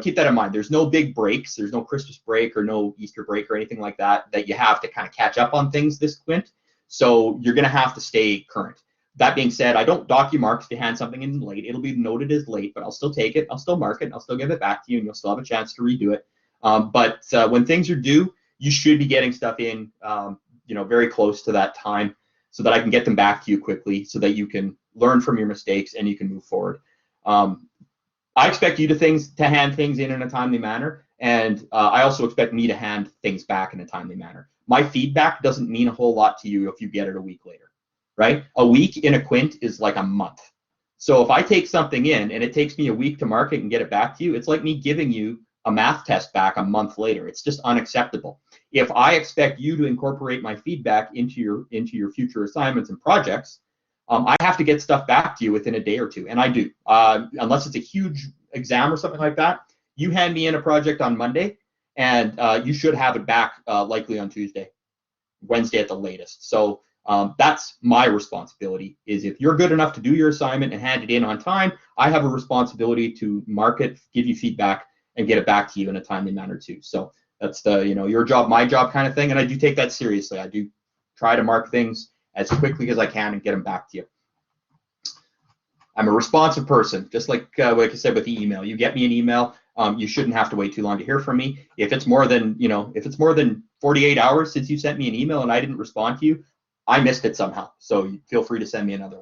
Speaker 1: keep that in mind. There's no big breaks. There's no Christmas break or no Easter break or anything like that you have to kind of catch up on things this Quint. So you're gonna have to stay current. That being said, I don't dock you marks if you hand something in late. It'll be noted as late, but I'll still take it. I'll still mark it. I'll still give it back to you, and you'll still have a chance to redo it. But when things are due, you should be getting stuff in, very close to that time, so that I can get them back to you quickly, so that you can learn from your mistakes and you can move forward. I expect you to hand things in a timely manner, and I also expect me to hand things back in a timely manner. My feedback doesn't mean a whole lot to you if you get it a week later, right? A week in a Quint is like a month. So if I take something in and it takes me a week to mark it and get it back to you, it's like me giving you a math test back a month later. It's just unacceptable. If I expect you to incorporate my feedback into your future assignments and projects, I have to get stuff back to you within a day or two, and I do. Unless it's a huge exam or something like that, you hand me in a project on Monday, and you should have it back likely on Tuesday, Wednesday at the latest. So that's my responsibility, is if you're good enough to do your assignment and hand it in on time, I have a responsibility to mark it, give you feedback, and get it back to you in a timely manner too. So that's the, your job, my job kind of thing, and I do take that seriously. I do try to mark things as quickly as I can and get them back to you. I'm a responsive person, just like I said with the email. You get me an email, you shouldn't have to wait too long to hear from me. If it's more than, if it's more than 48 hours since you sent me an email and I didn't respond to you, I missed it somehow. So feel free to send me another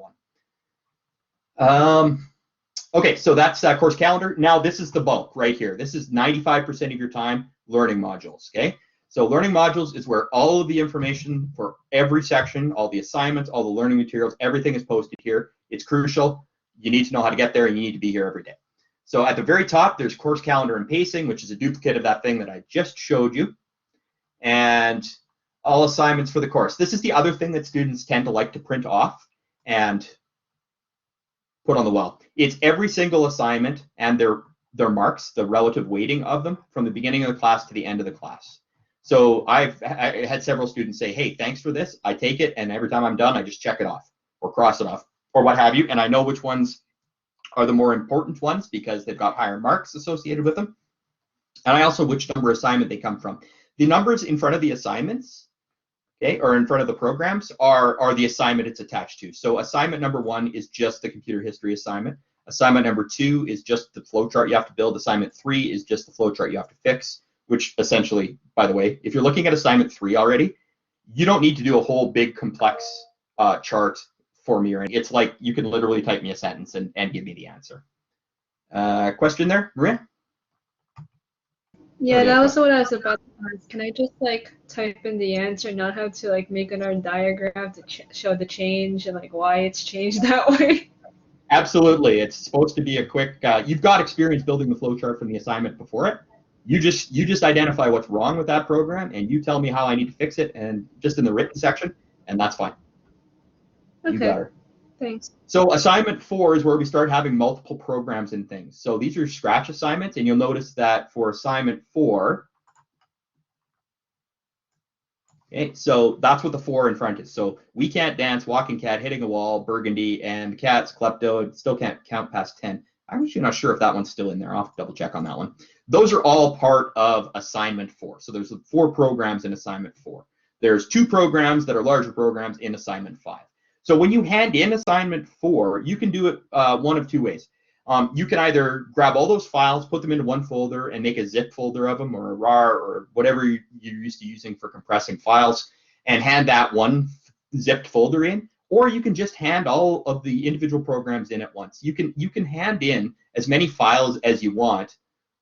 Speaker 1: one. Okay, so that's course calendar. Now this is the bulk right here. This is 95% of your time, learning modules, okay? So learning modules is where all of the information for every section, all the assignments, all the learning materials, everything is posted here. It's crucial. You need to know how to get there, and you need to be here every day. So at the very top, there's course calendar and pacing, which is a duplicate of that thing that I just showed you. And all assignments for the course. This is the other thing that students tend to like to print off and put on the wall. It's every single assignment and their marks, the relative weighting of them from the beginning of the class to the end of the class. So I had several students say, hey, thanks for this. I take it, and every time I'm done, I just check it off or cross it off or what have you. And I know which ones are the more important ones because they've got higher marks associated with them. And I also which number assignment they come from. The numbers in front of the assignments, okay, or in front of the programs are the assignment it's attached to. So assignment number 1 is just the computer history assignment. Assignment number 2 is just the flowchart you have to build. Assignment 3 is just the flowchart you have to fix, which essentially, by the way, if you're looking at assignment 3 already, you don't need to do a whole big complex chart for me or anything. It's like you can literally type me a sentence and give me the answer. Question there, Maria?
Speaker 3: Yeah, that was what I was about to ask. Can I just type in the answer, not have to make another diagram to show the change and why it's changed that way?
Speaker 1: Absolutely. It's supposed to be a quick, you've got experience building the flowchart from the assignment before it. You just identify what's wrong with that program and you tell me how I need to fix it, and just in the written section, and that's fine.
Speaker 3: Okay.
Speaker 1: You got her.
Speaker 3: Thanks.
Speaker 1: So assignment 4 is where we start having multiple programs and things. So these are scratch assignments, and you'll notice that for assignment 4, okay, so that's what the 4 in front is. So we can't dance, walking cat, hitting a wall, burgundy, and the cat's klepto, still can't count past 10. I'm actually not sure if that one's still in there. I'll have to double check on that one. Those are all part of assignment 4. So there's 4 programs in assignment 4. There's 2 programs that are larger programs in assignment 5. So when you hand in assignment 4, you can do it one of 2 ways. You can either grab all those files, put them into one folder, and make a zip folder of them, or a RAR, or whatever you're used to using for compressing files, and hand that one zipped folder in. Or you can just hand all of the individual programs in at once. You can hand in as many files as you want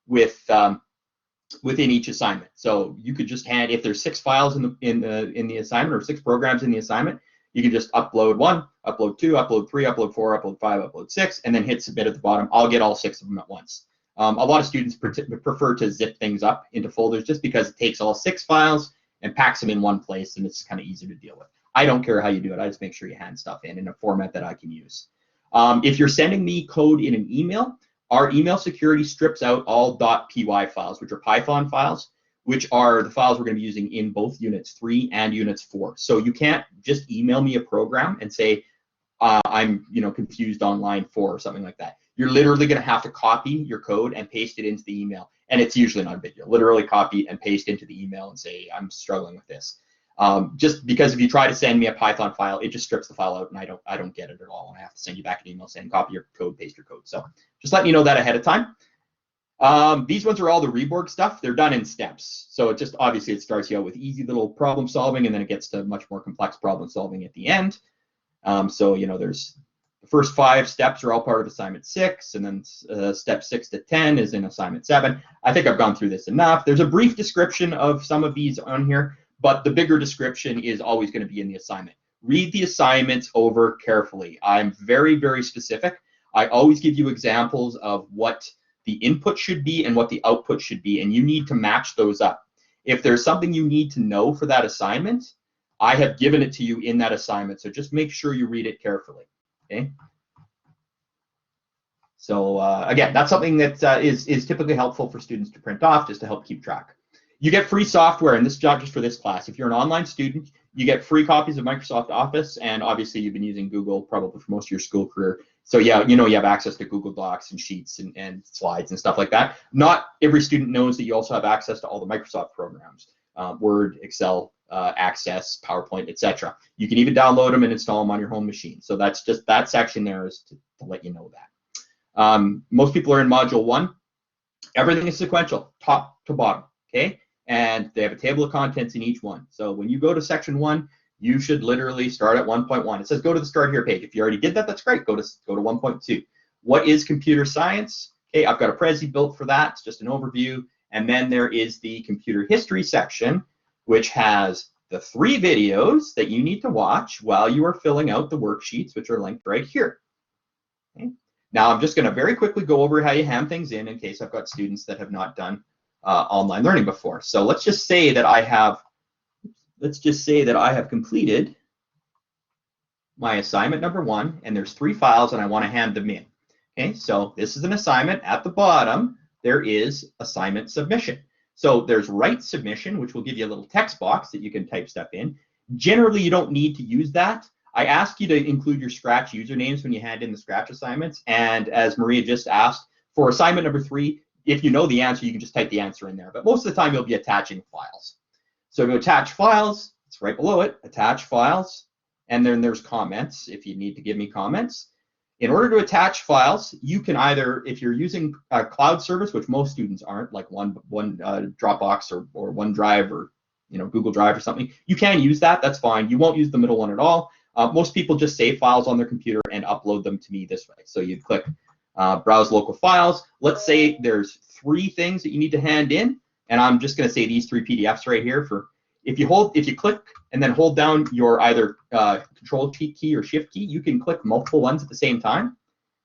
Speaker 1: within each assignment. So you could just hand, if there's 6 files in the assignment, or 6 programs in the assignment, you can just upload 1, upload 2, upload 3, upload 4, upload 5, upload 6, and then hit submit at the bottom. I'll get all 6 of them at once. A lot of students prefer to zip things up into folders just because it takes all 6 files and packs them in one place, and it's kind of easier to deal with. I don't care how you do it. I just make sure you hand stuff in a format that I can use. If you're sending me code in an email, our email security strips out all .py files, which are Python files, which are the files we're going to be using in both Units 3 and Units 4. So you can't just email me a program and say, I'm confused on line 4 or something like that. You're literally going to have to copy your code and paste it into the email. And it's usually not a big deal. Literally copy and paste into the email and say, I'm struggling with this. Just because if you try to send me a Python file, it just strips the file out, and I don't get it at all. And I have to send you back an email saying copy your code, paste your code. So just letting you know that ahead of time. These ones are all the Reborg stuff. They're done in steps. So it just obviously it starts you out with easy little problem solving, and then it gets to much more complex problem solving at the end. So there's the first 5 steps are all part of assignment 6, and then step 6 to 10 is in assignment 7. I think I've gone through this enough. There's a brief description of some of these on here, but the bigger description is always going to be in the assignment. Read the assignments over carefully. I'm very, very specific. I always give you examples of what the input should be and what the output should be, and you need to match those up. If there's something you need to know for that assignment, I have given it to you in that assignment, so just make sure you read it carefully, okay? So again, that's something that is typically helpful for students to print off just to help keep track. You get free software, and this is not just for this class. If you're an online student, you get free copies of Microsoft Office, and obviously you've been using Google probably for most of your school career. So yeah, you have access to Google Docs and Sheets and slides and stuff like that. Not every student knows that you also have access to all the Microsoft programs, Word, Excel, Access, PowerPoint, etc. You can even download them and install them on your home machine. So that's just that section there is to let you know that. Most people are in Module 1. Everything is sequential, top to bottom, okay? And they have a table of contents in each one. So when you go to section 1, you should literally start at 1.1. It says go to the start here page. If you already did that, that's great. Go to 1.2. What is computer science? Okay, I've got a Prezi built for that. It's just an overview. And then there is the computer history section, which has the 3 videos that you need to watch while you are filling out the worksheets, which are linked right here. Okay. Now I'm just going to very quickly go over how you ham things in case I've got students that have not done online learning before. So let's just say that I have completed my assignment number 1, and there's 3 files, and I want to hand them in. Okay, so this is an assignment. At the bottom, there is assignment submission. So there's write submission, which will give you a little text box that you can type stuff in. Generally, you don't need to use that. I ask you to include your Scratch usernames when you hand in the Scratch assignments. And as Maria just asked, for assignment number 3, if you know the answer, you can just type the answer in there. But most of the time, you'll be attaching files. So to attach files, it's right below it, attach files. And then there's comments if you need to give me comments. In order to attach files, you can either, if you're using a cloud service, which most students aren't, like one Dropbox or OneDrive or Google Drive or something, you can use that. That's fine. You won't use the middle one at all. Most people just save files on their computer and upload them to me this way. So you click browse local files. Let's say there's 3 things that you need to hand in, and I'm just going to say these 3 PDFs right here. For if you click and then hold down your either Control key or Shift key, you can click multiple ones at the same time.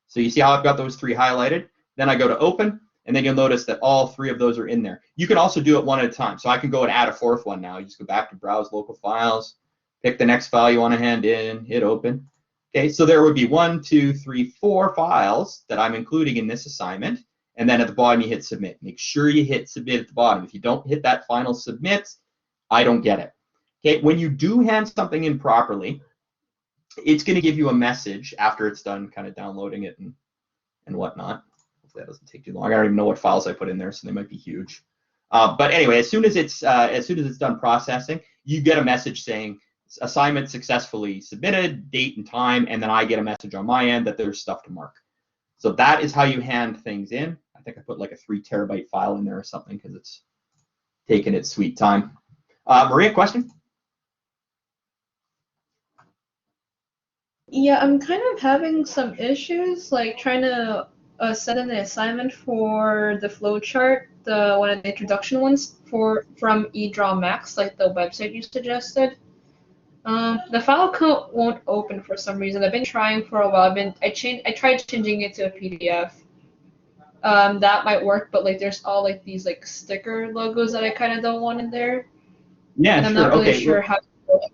Speaker 1: So you see how I've got those 3 highlighted. Then I go to open, and then you'll notice that all 3 of those are in there. You can also do it one at a time. So I can go and add a 4th one now. You just go back to browse local files, pick the next file you want to hand in, hit open. Okay, so there would be 1, 2, 3, 4 files that I'm including in this assignment. And then at the bottom, you hit submit. Make sure you hit submit at the bottom. If you don't hit that final submit, I don't get it. Okay, when you do hand something in properly, it's going to give you a message after it's done kind of downloading it and whatnot. Hopefully that doesn't take too long. I don't even know what files I put in there, so they might be huge. But anyway, as soon as it's done processing, you get a message saying assignment successfully submitted, date and time, and then I get a message on my end that there's stuff to mark. So that is how you hand things in. I think I put like a 3 terabyte file in there or something because it's taking its sweet time. Maria, question?
Speaker 3: Yeah, I'm kind of having some issues, like trying to set an assignment for the flowchart, one of the introduction ones from eDrawMax, like the website you suggested. The file code won't open for some reason. I've been trying for a while. I tried changing it to a PDF. that might work, but like there's all like these like sticker logos that I kind of don't want in there,
Speaker 1: Yeah,
Speaker 3: and I'm
Speaker 1: sure.
Speaker 3: not really
Speaker 1: Okay.
Speaker 3: sure
Speaker 1: Well,
Speaker 3: how to do it.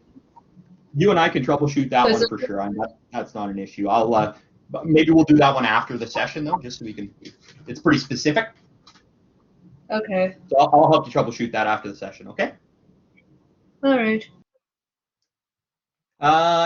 Speaker 1: you and I can troubleshoot that
Speaker 3: So
Speaker 1: one for sure. That's not an issue. But maybe we'll do that one after the session though, just so we can. It's pretty specific,
Speaker 3: okay.
Speaker 1: so I'll help you troubleshoot that after the session. Okay.
Speaker 3: All right.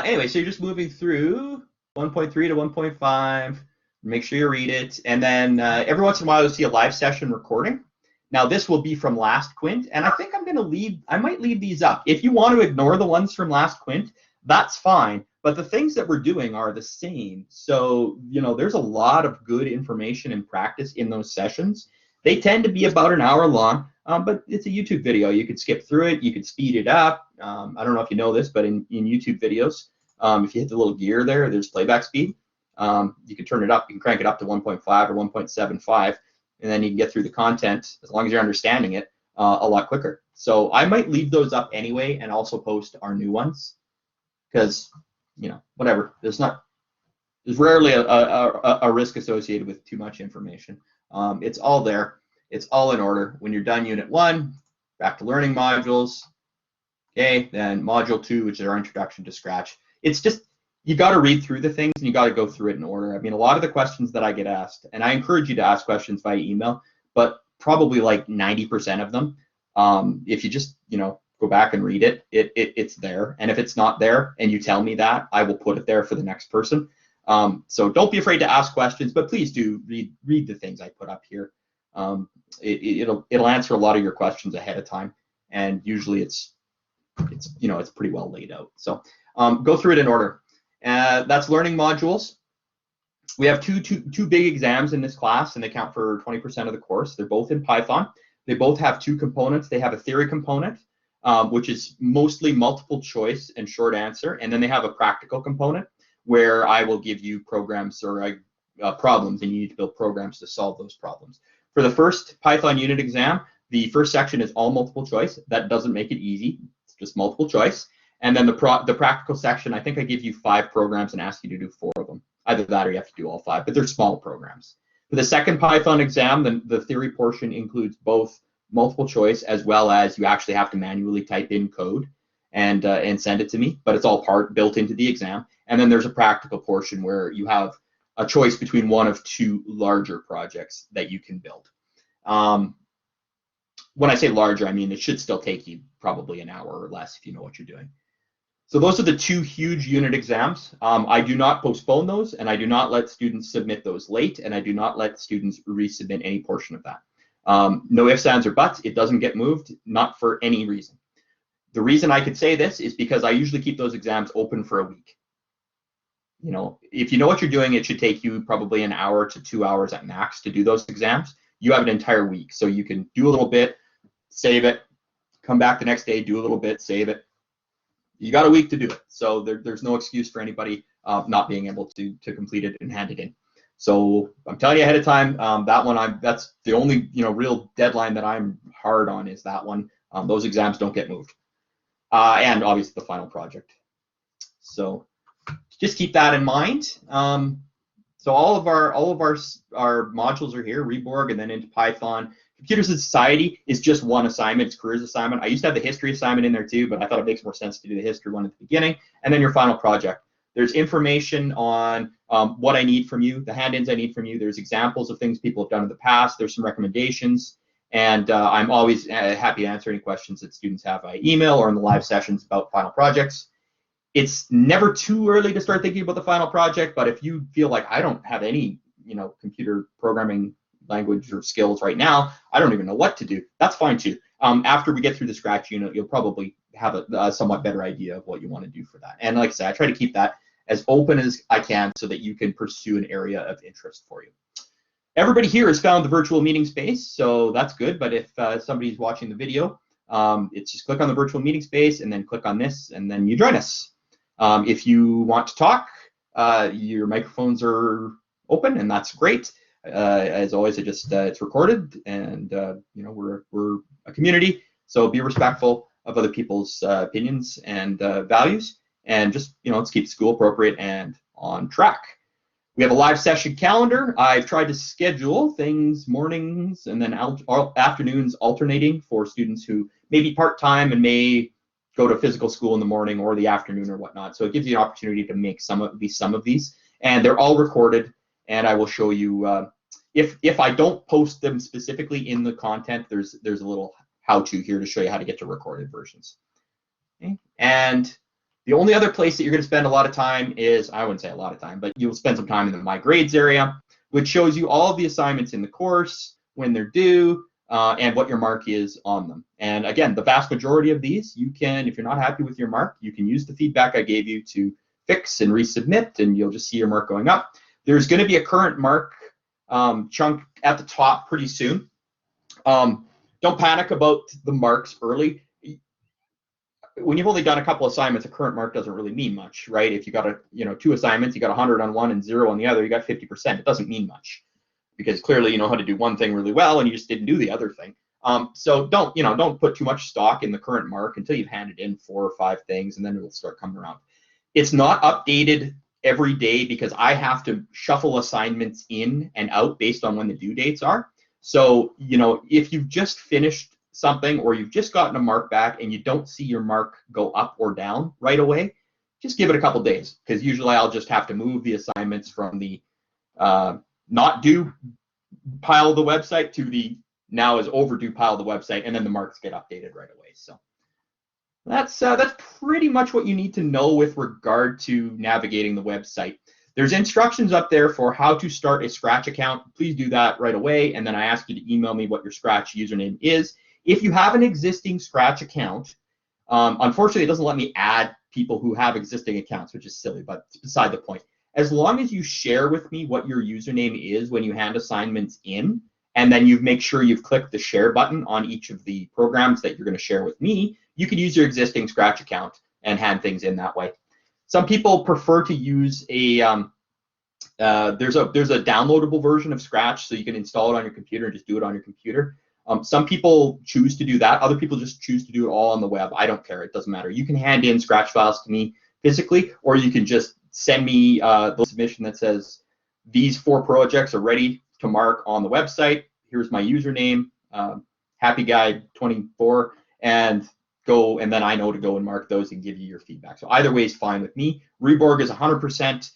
Speaker 1: Anyway, so you're just moving through 1.3 to 1.5. Make sure you read it, and then every once in a while you'll see a live session recording. Now this will be from last Quint, and I think I might leave these up. If you want to ignore the ones from last Quint, that's fine. But the things that we're doing are the same. So, there's a lot of good information and practice in those sessions. They tend to be about an hour long, but it's a YouTube video. You could skip through it. You could speed it up. I don't know if you know this, but in YouTube videos, if you hit the little gear there, there's playback speed. You can turn it up. You can crank it up to 1.5 or 1.75, and then you can get through the content, as long as you're understanding it, a lot quicker. So I might leave those up anyway and also post our new ones, because, whatever. There's rarely a risk associated with too much information. It's all there. It's all in order. When you're done Unit 1, back to learning modules. Okay, then Module 2, which is our introduction to Scratch. It's just, you got to read through the things and you got to go through it in order. I mean, a lot of the questions that I get asked, and I encourage you to ask questions via email, but probably like 90% of them, if you just, go back and read it, it's there. And if it's not there and you tell me that, I will put it there for the next person. So don't be afraid to ask questions, but please do read the things I put up here. It'll answer a lot of your questions ahead of time, and usually it's pretty well laid out. So go through it in order. That's learning modules. We have two big exams in this class, and they count for 20% of the course. They're both in Python. They both have two components. They have a theory component, which is mostly multiple choice and short answer, and then they have a practical component where I will give you programs or problems, and you need to build programs to solve those problems. For the first Python unit exam, the first section is all multiple choice. That doesn't make it easy. It's just multiple choice. And then the practical section, I think I give you 5 programs and ask you to do 4 of them. Either that or you have to do all 5, but they're small programs. For the second Python exam, the theory portion includes both multiple choice as well as you actually have to manually type in code and send it to me, but it's all built into the exam. And then there's a practical portion where you have a choice between one of 2 larger projects that you can build. When I say larger, I mean it should still take you probably an hour or less if you know what you're doing. So those are the 2 huge unit exams. I do not postpone those, and I do not let students submit those late, and I do not let students resubmit any portion of that. No ifs, ands, or buts. It doesn't get moved, not for any reason. The reason I could say this is because I usually keep those exams open for a week. If you know what you're doing, it should take you probably an hour to 2 hours at max to do those exams. You have an entire week, so you can do a little bit, save it, come back the next day, do a little bit, save it. You got a week to do it, so there's no excuse for anybody not being able to complete it and hand it in. So I'm telling you ahead of time, that's the only real deadline that I'm hard on is that one. Those exams don't get moved, and obviously the final project. So just keep that in mind. So all of our modules are here, Reborg, and then into Python. Computers in Society is just one assignment. It's careers assignment. I used to have the history assignment in there too, but I thought it makes more sense to do the history one at the beginning, and then your final project. There's information on what I need from you, the hand-ins I need from you. There's examples of things people have done in the past. There's some recommendations, and I'm always happy to answer any questions that students have via email or in the live sessions about final projects. It's never too early to start thinking about the final project, but if you feel like I don't have any, computer programming language or skills right now, I don't even know what to do, that's fine too. After we get through the Scratch unit, you'll probably have a somewhat better idea of what you want to do for that. And like I said, I try to keep that as open as I can so that you can pursue an area of interest for you. Everybody here has found the virtual meeting space, so that's good. But if somebody's watching the video, it's just click on the virtual meeting space and then click on this, and then you join us. If you want to talk, your microphones are open, and that's great. As always, it's recorded, and we're a community, so be respectful of other people's opinions and values, and just let's keep school appropriate and on track. We have a live session calendar. I've tried to schedule things mornings and then afternoons alternating for students who may be part-time and may go to physical school in the morning or the afternoon or whatnot. So it gives you an opportunity to make some of these. And they're all recorded, and I will show you, if I don't post them specifically in the content, there's a little how-to here to show you how to get to recorded versions. Okay? And the only other place that you're going to spend a lot of time is, I wouldn't say a lot of time, but you'll spend some time in the My Grades area, which shows you all of the assignments in the course, when they're due, and what your mark is on them. And again, the vast majority of these, you can, if you're not happy with your mark, you can use the feedback I gave you to fix and resubmit, and you'll just see your mark going up. There's going to be a current mark chunk at the top pretty soon. Don't panic about the marks early. When you've only done a couple assignments, a current mark doesn't really mean much, right? If you got 2 assignments, you got 100 on one and 0 on the other, you got 50%. It doesn't mean much because clearly you know how to do one thing really well and you just didn't do the other thing. So don't put too much stock in the current mark until you've handed in 4 or 5 things, and then it'll start coming around. It's not updated every day because I have to shuffle assignments in and out based on when the due dates are. So if you've just finished something or you've just gotten a mark back and you don't see your mark go up or down right away, just give it a couple days, because usually I'll just have to move the assignments from the not due pile of the website to the now is overdue pile of the website, and then the marks get updated right away. So that's pretty much what you need to know with regard to navigating the website. There's instructions up there for how to start a Scratch account. Please do that right away, and then I ask you to email me what your Scratch username is. If you have an existing Scratch account, unfortunately, it doesn't let me add people who have existing accounts, which is silly, but it's beside the point. As long as you share with me what your username is when you hand assignments in, and then you make sure you've clicked the share button on each of the programs that you're going to share with me, you can use your existing Scratch account and hand things in that way. Some people prefer to use a there's a downloadable version of Scratch, so you can install it on your computer and just do it on your computer. Some people choose to do that. Other people just choose to do it all on the web. I don't care. It doesn't matter. You can hand in Scratch files to me physically, or you can just send me the submission that says these 4 projects are ready to mark on the website. Here's my username, happyguy24, and go. And then I know to go and mark those and give you your feedback. So either way is fine with me. Reborg is 100%.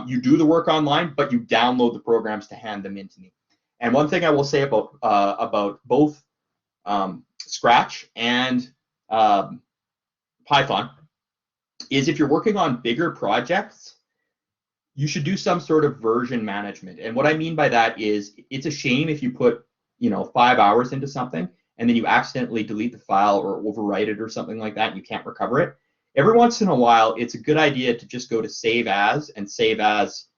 Speaker 1: You do the work online, but you download the programs to hand them in to me. And one thing I will say about both Scratch and Python is if you're working on bigger projects, you should do some sort of version management. And what I mean by that is it's a shame if you put 5 hours into something and then you accidentally delete the file or overwrite it or something like that and you can't recover it. Every once in a while, it's a good idea to just go to Save As and save as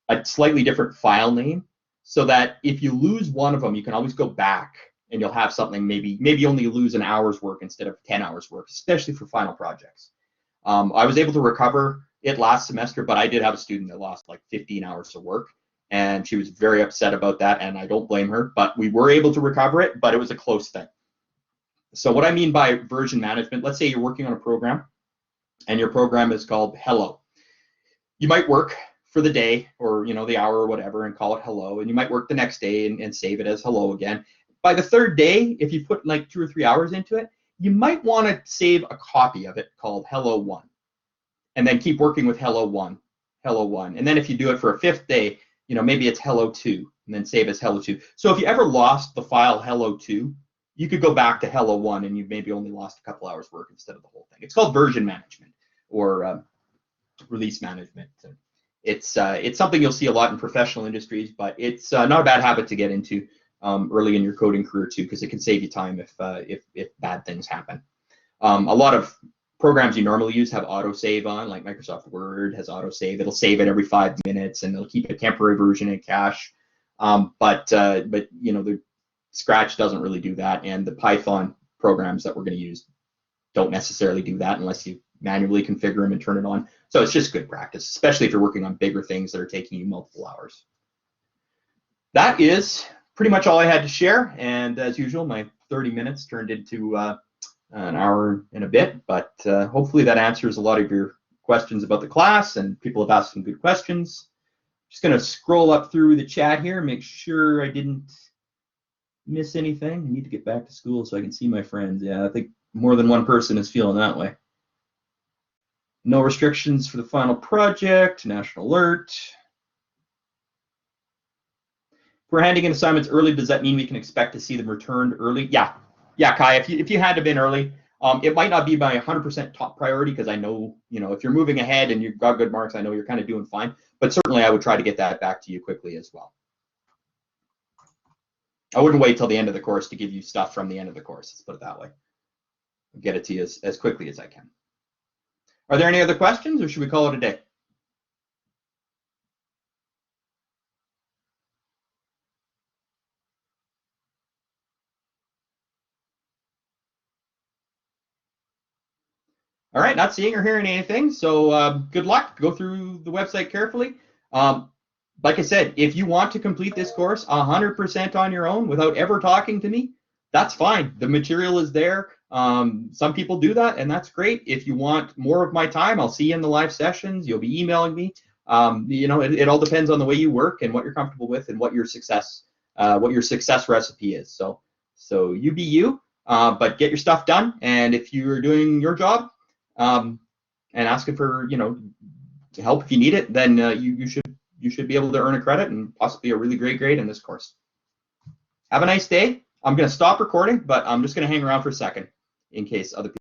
Speaker 1: a slightly different file name, so that if you lose one of them, you can always go back and you'll have something, maybe only lose an hour's work instead of 10 hours work, especially for final projects. I was able to recover it last semester, but I did have a student that lost like 15 hours of work, and she was very upset about that, and I don't blame her, but we were able to recover it, but it was a close thing. So what I mean by version management, let's say you're working on a program and your program is called Hello. You might work for the day or the hour or whatever and call it Hello, and you might work the next day and save it as Hello again. By the 3rd day, if you put like 2 or 3 hours into it, you might want to save a copy of it called Hello 1, and then keep working with Hello 1, Hello 1. And then if you do it for a 5th day, maybe it's Hello 2, and then save as Hello 2. So if you ever lost the file Hello 2, you could go back to Hello 1 and you maybe only lost a couple hours work instead of the whole thing. It's called version management or release management. It's something you'll see a lot in professional industries, but it's not a bad habit to get into early in your coding career too, because it can save you time if bad things happen. A lot of programs you normally use have autosave on, like Microsoft Word has autosave. It'll save it every 5 minutes, and it'll keep a temporary version in cache. But the Scratch doesn't really do that, and the Python programs that we're going to use don't necessarily do that unless you manually configure them and turn it on. So it's just good practice, especially if you're working on bigger things that are taking you multiple hours. That is pretty much all I had to share, and as usual, my 30 minutes turned into an hour and a bit, but hopefully that answers a lot of your questions about the class, and people have asked some good questions. Just going to scroll up through the chat here, make sure I didn't miss anything. I need to get back to school so I can see my friends. Yeah, I think more than one person is feeling that way. No restrictions for the final project, national alert. If we're handing in assignments early, does that mean we can expect to see them returned early? Yeah, Kai, if you had to been early, it might not be my 100% top priority because I know, if you're moving ahead and you've got good marks, I know you're kind of doing fine. But certainly I would try to get that back to you quickly as well. I wouldn't wait till the end of the course to give you stuff from the end of the course. Let's put it that way. I'll get it to you as quickly as I can. Are there any other questions, or should we call it a day? All right, not seeing or hearing anything, so good luck. Go through the website carefully. Like I said, if you want to complete this course 100% on your own without ever talking to me, that's fine. The material is there. Some people do that, and that's great. If you want more of my time, I'll see you in the live sessions. You'll be emailing me. It all depends on the way you work and what you're comfortable with and what your success recipe is. So you be you, but get your stuff done. And if you're doing your job and asking for help if you need it, then you should be able to earn a credit and possibly a really great grade in this course. Have a nice day. I'm going to stop recording, but I'm just going to hang around for a second in case other people